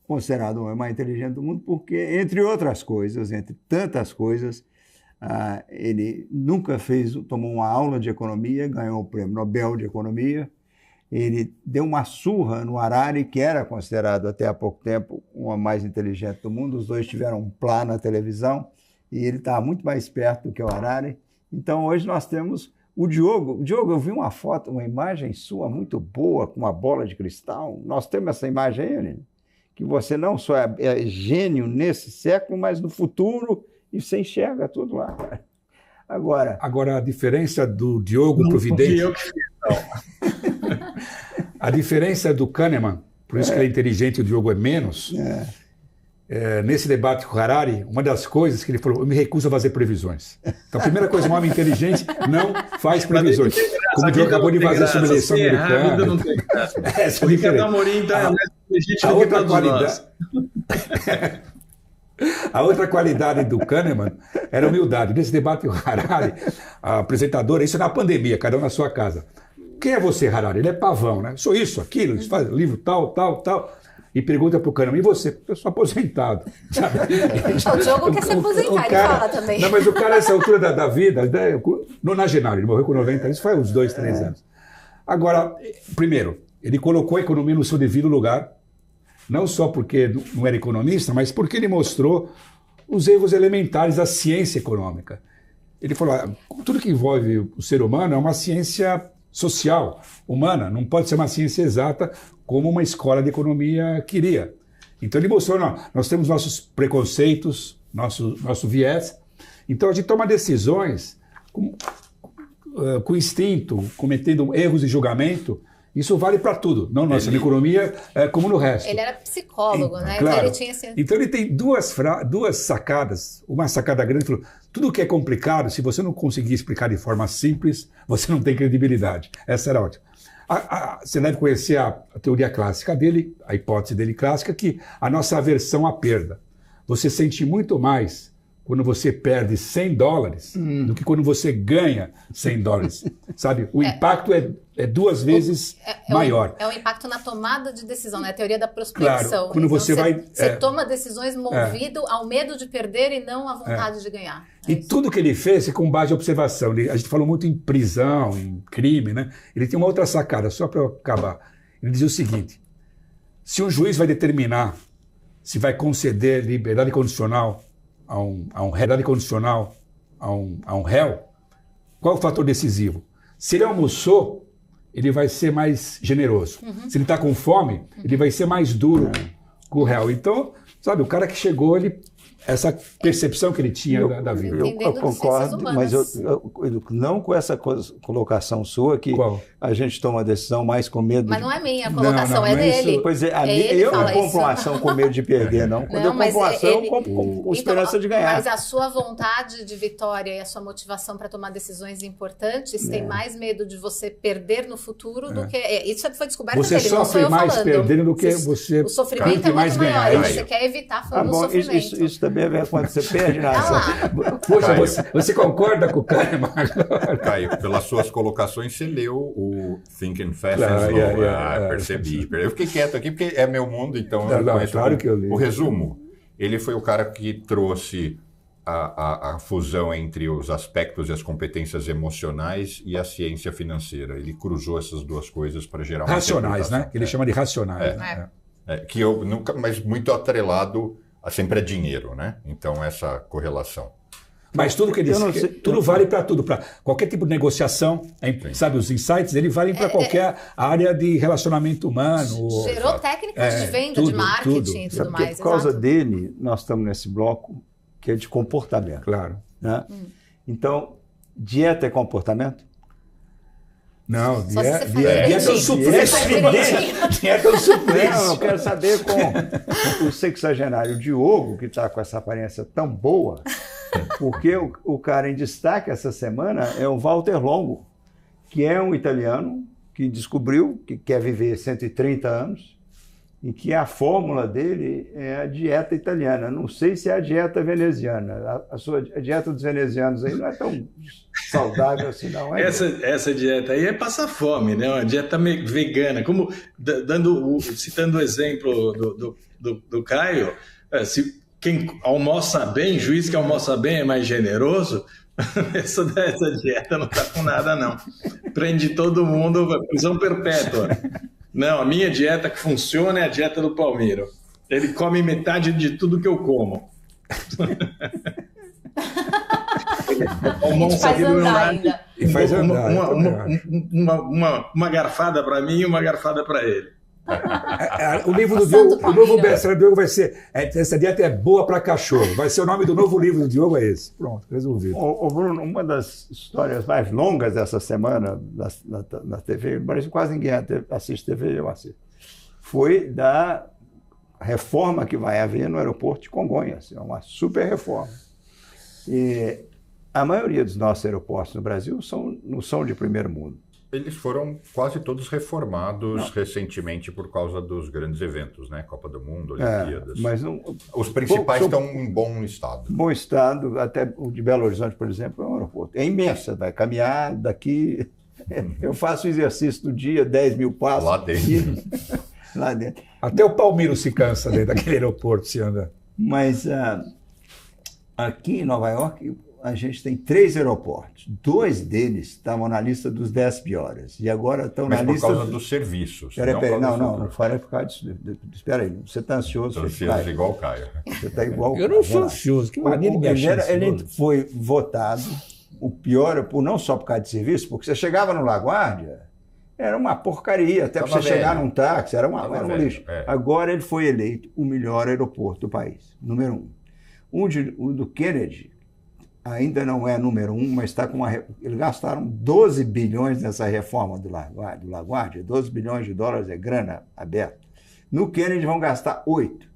considerado o homem mais inteligente do mundo, porque, entre outras coisas, entre tantas coisas, ele nunca tomou uma aula de economia, ganhou o prêmio Nobel de Economia, ele deu uma surra no Harari, que era considerado até há pouco tempo o homem mais inteligente do mundo, os dois tiveram um plá na televisão, e ele estava muito mais perto do que o Harari. Então, hoje nós temos o Diogo. Diogo, eu vi uma foto, uma imagem sua muito boa, com uma bola de cristal. Nós temos essa imagem aí, Aline, que você não só é gênio nesse século, mas no futuro, e você enxerga tudo lá, cara. Agora, a diferença do Diogo pro vidente... A diferença do Kahneman, por isso que ele é inteligente e o Diogo é menos... nesse debate com o Harari, uma das coisas que ele falou, eu me recuso a fazer previsões. Então, a primeira coisa, um homem inteligente não faz previsões. Como o Diogo acabou de fazer sobre a eleição americana. Não tem graça. Essa é a diferença. A outra qualidade do Kahneman era a humildade. Nesse debate com o Harari, a apresentadora, isso é na pandemia, cada um na sua casa. Quem é você, Harari? Ele é pavão, né? Sou isso, aquilo, ele faz livro tal. E pergunta para o Kahneman, e você? Eu sou aposentado. Sabe? O Diogo quer se aposentar, ele fala também. Não, mas o cara, nessa altura da vida, nonagenário, ele morreu com 90 anos, foi uns 2, 3 anos. Agora, primeiro, ele colocou a economia no seu devido lugar, não só porque não era economista, mas porque ele mostrou os erros elementares da ciência econômica. Ele falou, tudo que envolve o ser humano é uma ciência social, humana, não pode ser uma ciência exata como uma escola de economia queria. Então ele mostrou, nós temos nossos preconceitos, nosso viés, então a gente toma decisões com instinto, cometendo erros de julgamento. Isso vale para tudo, não na economia como no resto. Ele era psicólogo, né? Claro. Então ele tinha esse... Então ele tem duas sacadas. Uma sacada grande, falou, tudo que é complicado, se você não conseguir explicar de forma simples, você não tem credibilidade. Essa era ótima. Você deve conhecer a teoria clássica dele, a hipótese dele clássica, que a nossa aversão à perda. Você sente muito mais quando você perde $100 do que quando você ganha $100, sabe? O impacto é 2 vezes maior. É o impacto na tomada de decisão, né? A teoria da prospecção. Claro, quando então, você toma decisões movido ao medo de perder e não à vontade de ganhar. E tudo que ele fez é com base em observação. A gente falou muito em prisão, em crime, né? Ele tem uma outra sacada, só para eu acabar. Ele dizia o seguinte, se um juiz vai determinar se vai conceder liberdade condicional a um réu, qual é o fator decisivo? Se ele almoçou, ele vai ser mais generoso. Se ele está com fome, ele vai ser mais duro com o réu. Então, sabe, o cara que chegou, essa percepção que ele tinha da vida. Eu concordo, mas eu não com essa colocação sua que a gente toma a decisão mais com medo. Mas não é minha a colocação, é dele. Pois é, eu não compro uma ação com medo de perder, não. Quando eu compro uma ação, eu compro com esperança de ganhar. Mas a sua vontade de vitória e a sua motivação para tomar decisões importantes tem mais medo de você perder no futuro do que... Isso foi descoberto você dele, não sou eu falando. Você sofre mais perdendo do que você... O sofrimento é muito maior, e você quer evitar falando do sofrimento. Isso também é quando você perde na ação. Poxa, você concorda com o Kahneman? Caio, pelas suas colocações, você leu o Think and Fast and Slow. Percebi. Eu fiquei quieto aqui porque é meu mundo, então eu conheço claro que eu li. O resumo. Ele foi o cara que trouxe a fusão entre os aspectos e as competências emocionais e a ciência financeira. Ele cruzou essas duas coisas para gerar uma racionais, né? Ele chama de racionais. Que eu nunca, mas muito atrelado sempre a dinheiro, né? Então, essa correlação. Mas tudo que ele disse, tudo vale para tudo, para qualquer tipo de negociação, sabe, os insights, eles valem para qualquer área de relacionamento humano. Gerou técnicas de venda, de marketing e tudo mais. Por causa dele, nós estamos nesse bloco que é de comportamento. Claro. Né? Então, dieta é comportamento? Não, dieta é o suplente. Dieta é o suplente. Não, eu quero saber com o sexagenário Diogo, que está com essa aparência tão boa, porque o cara em destaque essa semana é o Walter Longo, que é um italiano que descobriu que quer viver 130 anos e que a fórmula dele é a dieta italiana. Não sei se é a dieta veneziana. A dieta dos venezianos aí não é tão saudável assim, não. Essa dieta aí é passar fome, né? Uma dieta vegana. Como, citando o exemplo do Caio, se quem almoça bem, juiz que almoça bem é mais generoso, essa dieta não está com nada, não. Prende todo mundo, prisão perpétua. Não, a minha dieta que funciona é a dieta do Palmeiro. Ele come metade de tudo que eu como. Almoça aqui do meu lado e faz andar. Uma garfada para mim e uma garfada para ele. O livro do Diogo, o novo best-seller do Diogo vai ser essa dieta é boa para cachorro. Vai ser o nome do novo livro do Diogo, é esse. Pronto, resolvido. Bruno, uma das histórias mais longas dessa semana na TV, parece que quase ninguém assiste TV, eu assisto, foi da reforma que vai haver no aeroporto de Congonhas. É uma super reforma. E a maioria dos nossos aeroportos no Brasil não são de primeiro mundo. Eles foram quase todos reformados recentemente por causa dos grandes eventos, né? Copa do Mundo, Olimpíadas. Mas os principais estão em bom estado. Bom estado, até o de Belo Horizonte, por exemplo, é um aeroporto. É imenso, vai caminhar daqui. Eu faço exercício do dia, 10 mil passos. Lá dentro. Lá dentro. Até o Palmiro se cansa dentro daquele aeroporto, se anda. Mas aqui em Nova York, a gente tem 3 aeroportos. 2 deles estavam na lista dos 10 piores. E agora estão na lista... Mas por causa dos serviços. Não fala por causa disso. Espera aí, você está ansioso? Estou ansioso igual o Caio. Você está igual o Caio. Eu não sou ansioso. Que maneira de ele foi votado o pior, não só por causa de serviço, porque você chegava no LaGuardia, era uma porcaria, até para você chegar num táxi, era um lixo. Agora ele foi eleito o melhor aeroporto do país, número 1. O do Kennedy ainda não é número 1, mas está com eles gastaram 12 bilhões nessa reforma do LaGuardia, 12 bilhões de dólares é grana aberta. No Kennedy vão gastar 8.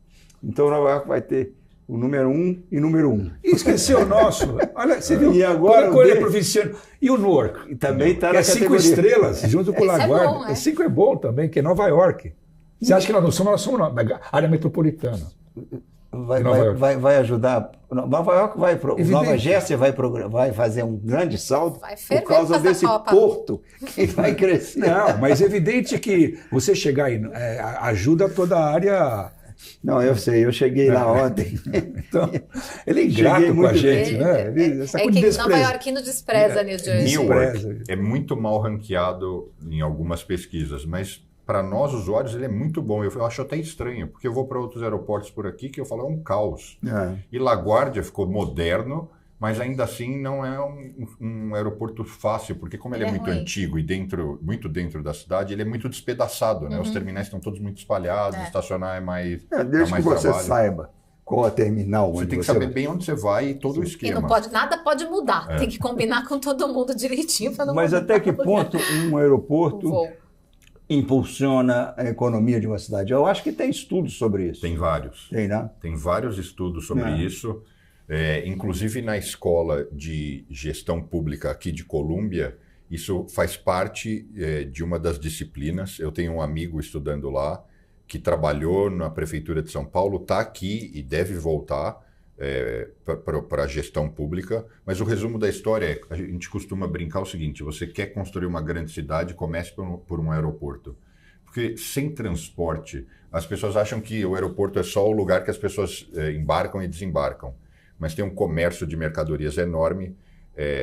Então Nova York vai ter o número 1 e número 1. Esqueceu o nosso. Olha, você viu? E agora o provinciano. E o Newark? Também está na 5 estrelas, junto com o LaGuardia. 5 é bom também, que é Nova York. Você acha que nós não somos na área metropolitana? Vai ajudar. Nova York Nova Jersey vai fazer um grande salto por causa desse porto que vai crescer. Não, mas é evidente que você chegar aí ajuda toda a área. Não, eu sei, eu cheguei lá ontem. Então, ele é ingrato com a gente, né? Que Nova Yorkino despreza New Jersey. Newark é muito mal ranqueado em algumas pesquisas, mas para nós, usuários, ele é muito bom. Eu acho até estranho, porque eu vou para outros aeroportos por aqui que eu falo é um caos. E LaGuardia ficou moderno, mas ainda assim não é um aeroporto fácil, porque como ele é muito antigo e muito dentro da cidade, ele é muito despedaçado, né? Os terminais estão todos muito espalhados, estacionar é mais desde que você saiba qual a terminal. Você tem que saber bem onde você vai e todo o esquema. E não pode, nada pode mudar. Tem que combinar com todo mundo direitinho para não Mas mudar. Até que ponto um aeroporto impulsiona a economia de uma cidade? Eu acho que tem estudos sobre isso. Tem vários. Tem, né? Tem vários estudos sobre isso. Inclusive na escola de gestão pública aqui de Colômbia, isso faz parte de uma das disciplinas. Eu tenho um amigo estudando lá que trabalhou na prefeitura de São Paulo, está aqui e deve voltar para a gestão pública. Mas o resumo da história é, a gente costuma brincar o seguinte: você quer construir uma grande cidade, comece por um aeroporto. Porque sem transporte, as pessoas acham que o aeroporto é só o lugar que as pessoas embarcam e desembarcam. Mas tem um comércio de mercadorias enorme.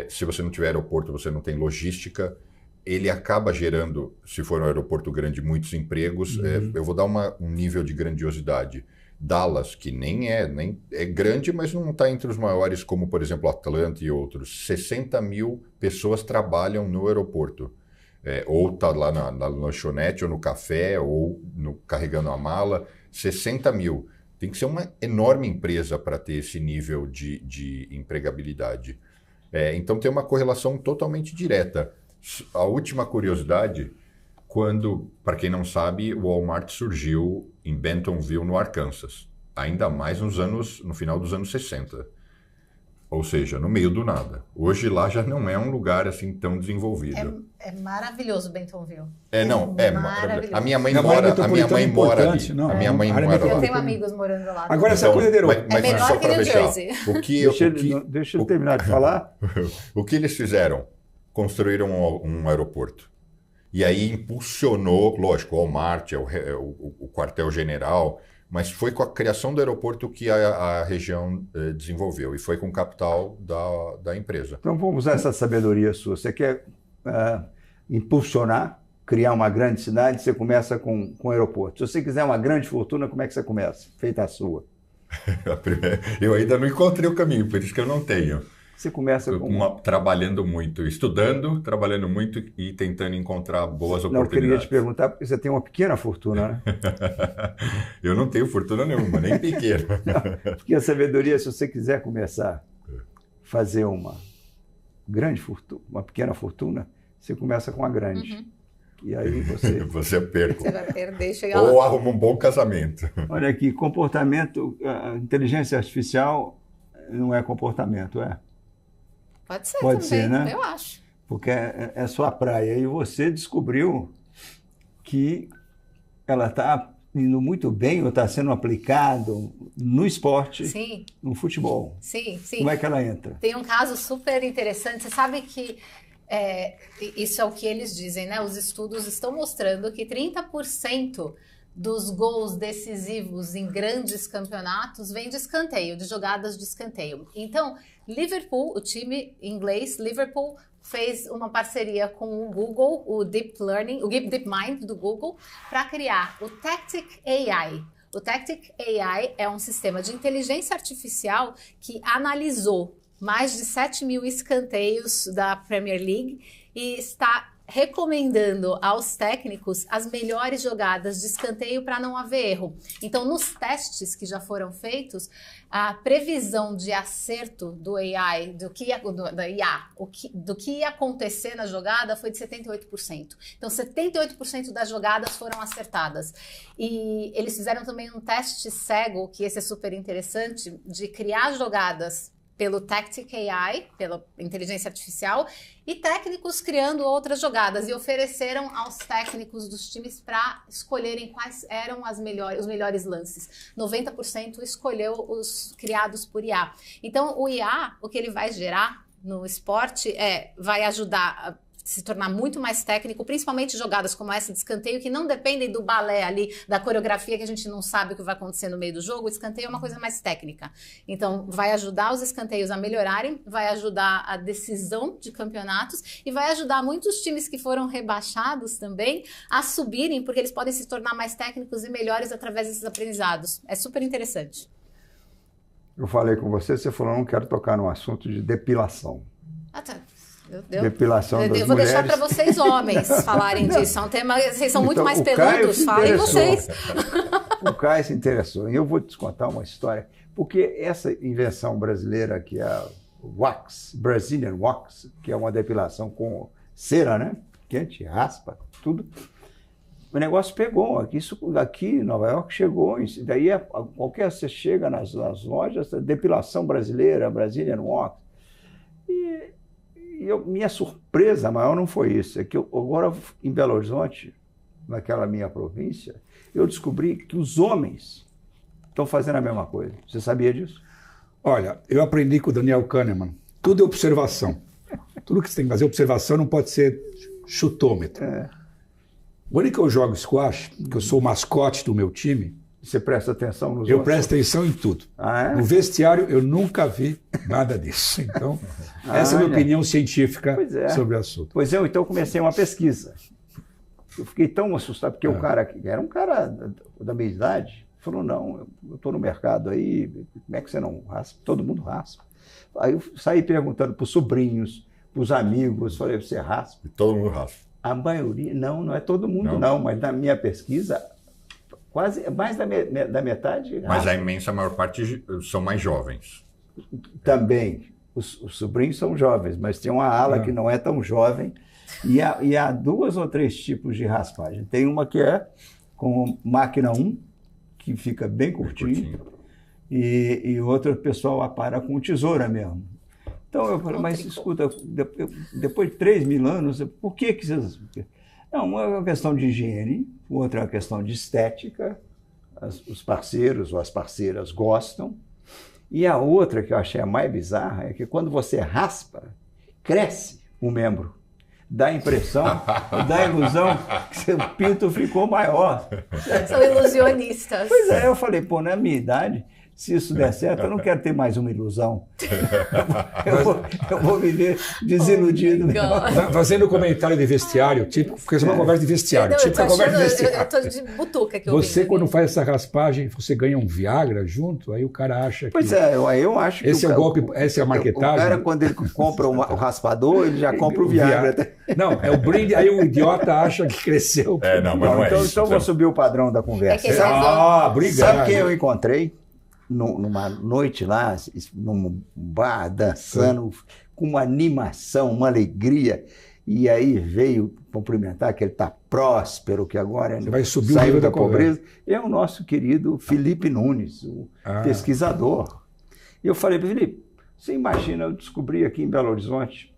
Se você não tiver aeroporto, você não tem logística. ele acaba gerando, se for um aeroporto grande, muitos empregos. Eu vou dar um nível de grandiosidade. Dallas, que nem é grande, mas não está entre os maiores, como, por exemplo, Atlanta e outros. 60 mil pessoas trabalham no aeroporto. Ou está lá na lanchonete, ou no café, ou carregando a mala. 60 mil. Tem que ser uma enorme empresa para ter esse nível de empregabilidade. Então tem uma correlação totalmente direta. A última curiosidade, para quem não sabe, o Walmart surgiu em Bentonville, no Arkansas. Ainda mais no final dos anos 60. Ou seja, no meio do nada. Hoje lá já não é um lugar assim tão desenvolvido. É maravilhoso Bentonville. Maravilhoso. A minha mãe mora ali. A minha mãe mora lá. Eu tenho amigos morando lá. Agora essa coisa de é menor que New Jersey. Deixa ele terminar de falar. O que eles fizeram? Construíram um aeroporto. E aí impulsionou, lógico, o Walmart, o quartel-general, mas foi com a criação do aeroporto que a região desenvolveu, e foi com o capital da empresa. Então vamos usar essa sabedoria sua. Você quer impulsionar, criar uma grande cidade, você começa com o aeroporto. Se você quiser uma grande fortuna, como é que você começa? Feita a sua. Eu ainda não encontrei o caminho, por isso que eu não tenho. Você começa trabalhando muito, estudando, trabalhando muito e tentando encontrar boas oportunidades. Não, eu queria te perguntar, porque você tem uma pequena fortuna, né? Eu não tenho fortuna nenhuma, nem pequena. Porque a sabedoria, se você quiser começar a fazer uma grande fortuna, uma pequena fortuna, você começa com a grande. E aí você perde. Você vai perder e chegar lá. Ou arruma um bom casamento. Olha aqui, comportamento, inteligência artificial não é comportamento, Pode ser Pode também, ser, né? Eu acho. Porque é sua praia. E você descobriu que ela está indo muito bem ou está sendo aplicado no esporte, Sim. no futebol. Sim. Como é que ela entra? Tem um caso super interessante. Você sabe que isso é o que eles dizem, né? Os estudos estão mostrando que 30% dos gols decisivos em grandes campeonatos vem de escanteio, de jogadas de escanteio. Então, Liverpool, o time inglês, Liverpool, fez uma parceria com o Google, o DeepMind do Google, para criar o Tactic AI. O Tactic AI é um sistema de inteligência artificial que analisou mais de 7 mil escanteios da Premier League e está recomendando aos técnicos as melhores jogadas de escanteio para não haver erro. Então, nos testes que já foram feitos, a previsão de acerto do AI, do que ia acontecer na jogada foi de 78%. Então, 78% das jogadas foram acertadas. E eles fizeram também um teste cego, que esse é super interessante, de criar jogadas pelo Tactic AI, pela inteligência artificial, e técnicos criando outras jogadas, e ofereceram aos técnicos dos times para escolherem quais eram os melhores lances. 90% escolheu os criados por IA. Então, o IA, o que ele vai gerar no esporte vai ajudar a se tornar muito mais técnico, principalmente jogadas como essa de escanteio, que não dependem do balé ali, da coreografia, que a gente não sabe o que vai acontecer no meio do jogo. O escanteio é uma coisa mais técnica. Então, vai ajudar os escanteios a melhorarem, vai ajudar a decisão de campeonatos e vai ajudar muitos times que foram rebaixados também a subirem, porque eles podem se tornar mais técnicos e melhores através desses aprendizados. É super interessante. Eu falei com você falou, não quero tocar no assunto de depilação. Tá. Depilação das mulheres. Eu vou deixar para vocês, homens, falarem disso. É um tema, vocês são muito mais peludos, falem vocês. O Caio se interessou. E eu vou te contar uma história. Porque essa invenção brasileira, que é a wax, Brazilian wax, que é uma depilação com cera, né? Quente, raspa, tudo. O negócio pegou. Aqui em Nova York chegou. Daí qualquer você chega nas lojas, depilação brasileira, Brazilian wax. Minha surpresa maior não foi isso, é que agora em Belo Horizonte, naquela minha província, eu descobri que os homens estão fazendo a mesma coisa. Você sabia disso? Olha, eu aprendi com o Daniel Kahneman, tudo é observação. Tudo que você tem que fazer, observação não pode ser chutômetro. O ano que eu jogo squash, que eu sou o mascote do meu time, Você presta atenção nos Eu outros? presto atenção em tudo. Ah, é? No vestiário, eu nunca vi nada disso. Então, essa é a minha olha. opinião científica Pois é. sobre o assunto. Pois eu, então, comecei uma pesquisa. Eu fiquei tão assustado, porque o cara, que era um cara da minha idade, falou, não, eu estou no mercado aí, como é que você não raspa? Todo mundo raspa. Aí eu saí perguntando para os sobrinhos, para os amigos, falei, você raspa? E todo mundo raspa. A maioria, não é todo mundo não, mas na minha pesquisa, quase mais da metade raspa. Mas a imensa maior parte são mais jovens. Também. Os sobrinhos são jovens, mas tem uma ala que não é tão jovem. E há 2 ou 3 tipos de raspagem. Tem uma que é com máquina 1, que fica bem curtinho, e outra o pessoal apara com tesoura mesmo. Então eu falei, mas escuta, depois de 3.000 anos, por que vocês... Não, uma é uma questão de higiene, outra é uma questão de estética, os parceiros ou as parceiras gostam, e a outra que eu achei a mais bizarra é que quando você raspa, cresce o membro. Dá a impressão, dá a ilusão que seu pinto ficou maior. São ilusionistas. Pois é, eu falei, pô, na minha idade, se isso der certo, eu não quero ter mais uma ilusão. Eu vou viver desiludido. Fazendo comentário de vestiário, tipo, porque isso é uma conversa de vestiário. Eu tô de butuca que eu Você, quando faz essa raspagem, você ganha um Viagra junto, aí o cara acha que... Pois é, eu acho que... Esse é o golpe, essa é a marketagem. O cara, quando ele compra o raspador, ele já compra o Viagra. Não, é o brinde, aí o idiota acha que cresceu. Não, mas não é isso. Então vou subir o padrão da conversa. Obrigado. Sabe quem eu encontrei? Numa noite lá, num bar, dançando, com uma animação, uma alegria. E aí veio cumprimentar que ele está próspero, que agora vai subir saiu o da pobreza. É o nosso querido Felipe Nunes, o pesquisador. E eu falei para ele, Felipe, você imagina, eu descobri aqui em Belo Horizonte,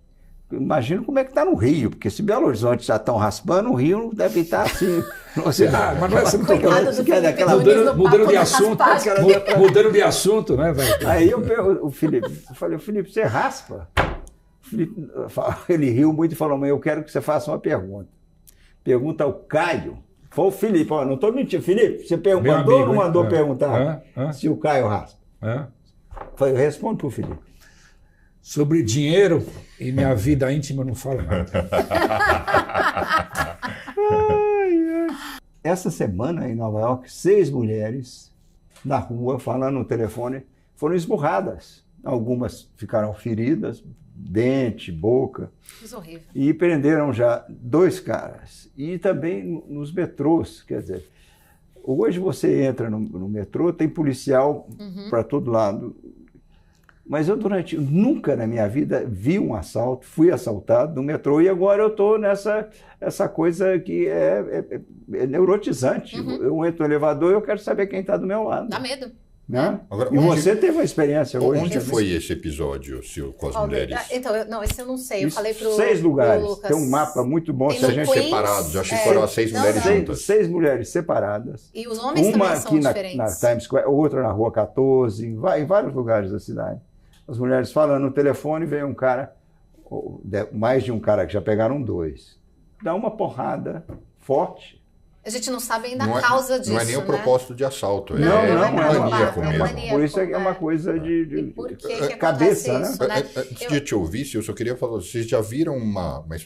imagino como é que está no Rio, porque se Belo Horizonte já estão raspando, o Rio deve estar assim. Mas não é assim, mudando de assunto, né, velho? Aí eu falei, Felipe, você raspa? Ele riu muito e falou, mas eu quero que você faça uma pergunta. Pergunta ao Caio. Foi o Felipe, não estou mentindo. Felipe, você mandou ou não mandou perguntar se o Caio raspa? Eu respondo para o Felipe. Sobre dinheiro e minha vida íntima eu não falo nada. Essa semana em Nova York, 6 mulheres na rua, falando no telefone, foram esmurradas. Algumas ficaram feridas, dente, boca. Isso é horrível. E prenderam já 2 caras. E também nos metrôs, quer dizer, hoje você entra no metrô, tem policial para todo lado. Mas eu nunca na minha vida vi um assalto, fui assaltado no metrô e agora eu estou nessa coisa que é neurotizante. Eu entro no elevador e eu quero saber quem está do meu lado. Dá medo. Né? Agora, e você teve uma experiência hoje. Onde foi esse episódio, Sil, com as mulheres? Então, esse eu não sei. Eu falei pro 6 lugares. Lucas. Tem um mapa muito bom. Se a gente separados, já achei que foram as 6 mulheres juntas. 6 mulheres separadas. E os homens uma também são aqui diferentes. na Times Square, outra na Rua 14, em vários lugares da cidade. As mulheres falando no telefone, vem um cara, mais de um cara que já pegaram 2. Dá uma porrada forte. A gente não sabe ainda a causa disso, não é nem o propósito de assalto. Não, é maníaco mesmo. Maníaco, por isso é uma coisa de que cabeça, isso, né? Antes de te ouvir, Sil, eu só queria falar, vocês já viram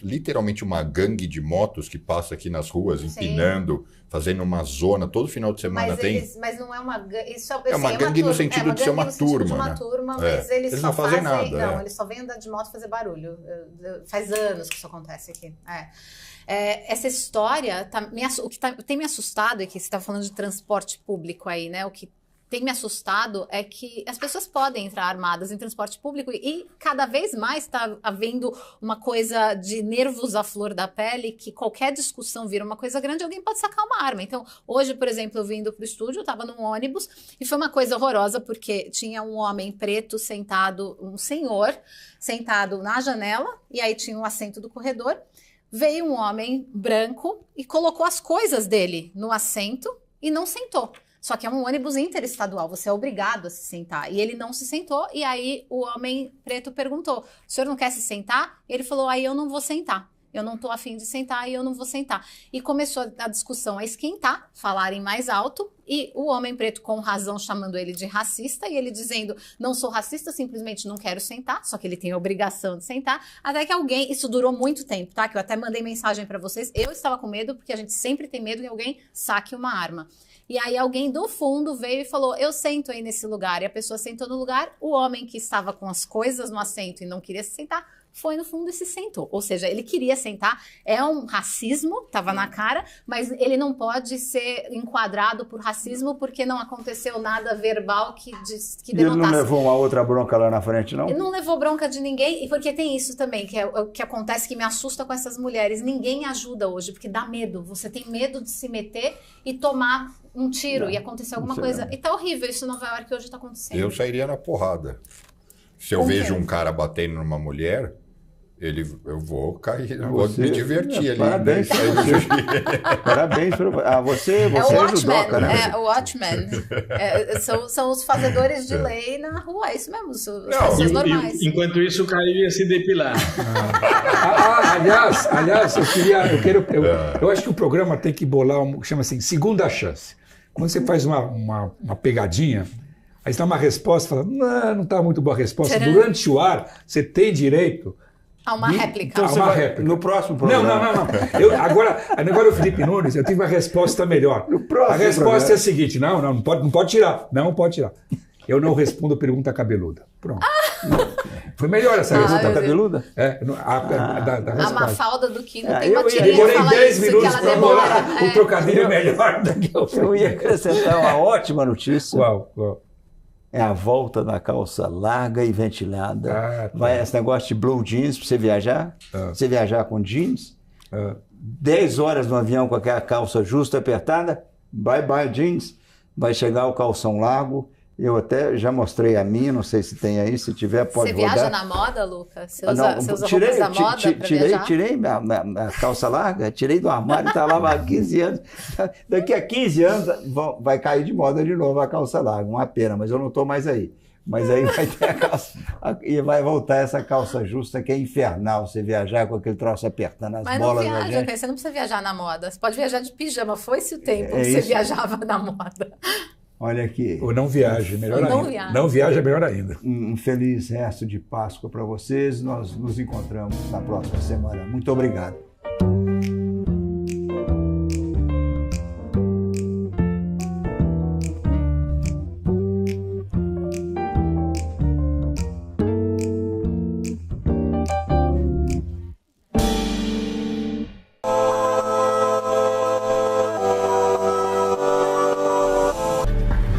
literalmente uma gangue de motos que passa aqui nas ruas, empinando, fazendo uma zona, todo final de semana mas não é uma gangue. É uma gangue no sentido de ser uma turma, né? Mas eles não fazem nada. Não, eles só vêm andar de moto e fazer barulho. Faz anos que isso acontece aqui. Essa história, o que tem me assustado é que você está falando de transporte público aí, né? O que tem me assustado é que as pessoas podem entrar armadas em transporte público e cada vez mais está havendo uma coisa de nervos à flor da pele, que qualquer discussão vira uma coisa grande, alguém pode sacar uma arma. Então, hoje, por exemplo, eu vindo para o estúdio, eu estava num ônibus e foi uma coisa horrorosa, porque tinha um homem preto sentado, um senhor sentado na janela, e aí tinha um assento do corredor. Veio um homem branco e colocou as coisas dele no assento e não sentou. Só que é um ônibus interestadual, você é obrigado a se sentar. E ele não se sentou, e aí o homem preto perguntou, o senhor não quer se sentar? E ele falou, aí eu não vou sentar. eu não tô afim de sentar e eu não vou sentar. E começou a discussão a esquentar, falarem mais alto, e o homem preto com razão chamando ele de racista, e ele dizendo, não sou racista, simplesmente não quero sentar, só que ele tem a obrigação de sentar, até que alguém, isso durou muito tempo, tá? Que eu até mandei mensagem pra vocês, eu estava com medo, porque a gente sempre tem medo que alguém saque uma arma. E aí alguém do fundo veio e falou, eu sento aí nesse lugar. E a pessoa sentou no lugar, o homem que estava com as coisas no assento e não queria se sentar, foi no fundo e se sentou. Ou seja, ele queria sentar, é um racismo, estava na cara, mas ele não pode ser enquadrado por racismo porque não aconteceu nada verbal que denotasse. Ele não levou uma outra bronca lá na frente, não? Ele não levou bronca de ninguém, e porque tem isso também, que é o que acontece, que me assusta com essas mulheres. Ninguém ajuda hoje, porque dá medo. Você tem medo de se meter e tomar um tiro e acontecer alguma coisa. E tá horrível isso em Nova York hoje tá acontecendo. Eu sairia na porrada. Se eu vejo um cara batendo numa mulher, eu vou cair, eu vou me divertir ali. Parabéns, parabéns para você. É o é Watchmen, judoca, né? é o Watchmen. São os fazedores de lei na rua, é isso mesmo, as pessoas normais. Enquanto isso, o Caio ia se depilar. Aliás, eu acho que o programa tem que bolar um que chama assim, segunda chance. Quando você faz uma pegadinha, aí você dá uma resposta, fala, não está muito boa a resposta. Tcharam. Durante o ar, você tem direito Há uma réplica. Então, réplica. No próximo programa. Não. Agora o Felipe Nunes, eu tive uma resposta melhor. No próximo a resposta programa. é a seguinte, não pode tirar. Não pode tirar. Eu não respondo pergunta cabeluda. Pronto. Foi melhor essa resposta. Pergunta cabeluda? A Mafalda do Kino tem eu uma tirinha demorei falar 10 isso, minutos que ela para demora. bolar um trocadilho melhor do que Eu ia acrescentar uma ótima notícia. Qual? É a volta da calça larga e ventilada. Tá. Vai esse negócio de blue jeans para você viajar. Você viajar com jeans. 10 horas no avião com aquela calça justa, apertada. Bye bye jeans. Vai chegar o calção largo. Eu até já mostrei a minha, não sei se tem aí, se tiver pode rodar. Você viaja na moda, Lucas? Você usa roupas da moda para viajar? Tirei a calça larga, tirei do armário, está lá há 15 anos. Daqui a 15 anos vai cair de moda de novo a calça larga, uma pena, mas eu não estou mais aí. Mas aí vai ter a calça, e vai voltar essa calça justa que é infernal, você viajar com aquele troço apertando as bolas. Mas não viaja, você não precisa viajar na moda, você pode viajar de pijama, foi-se o tempo que você viajava na moda. Olha aqui. Ou não viaje, melhor ainda. Não viaja, melhor ainda. Um feliz resto de Páscoa para vocês. Nós nos encontramos na próxima semana. Muito obrigado.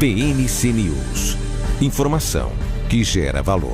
PNC News. Informação que gera valor.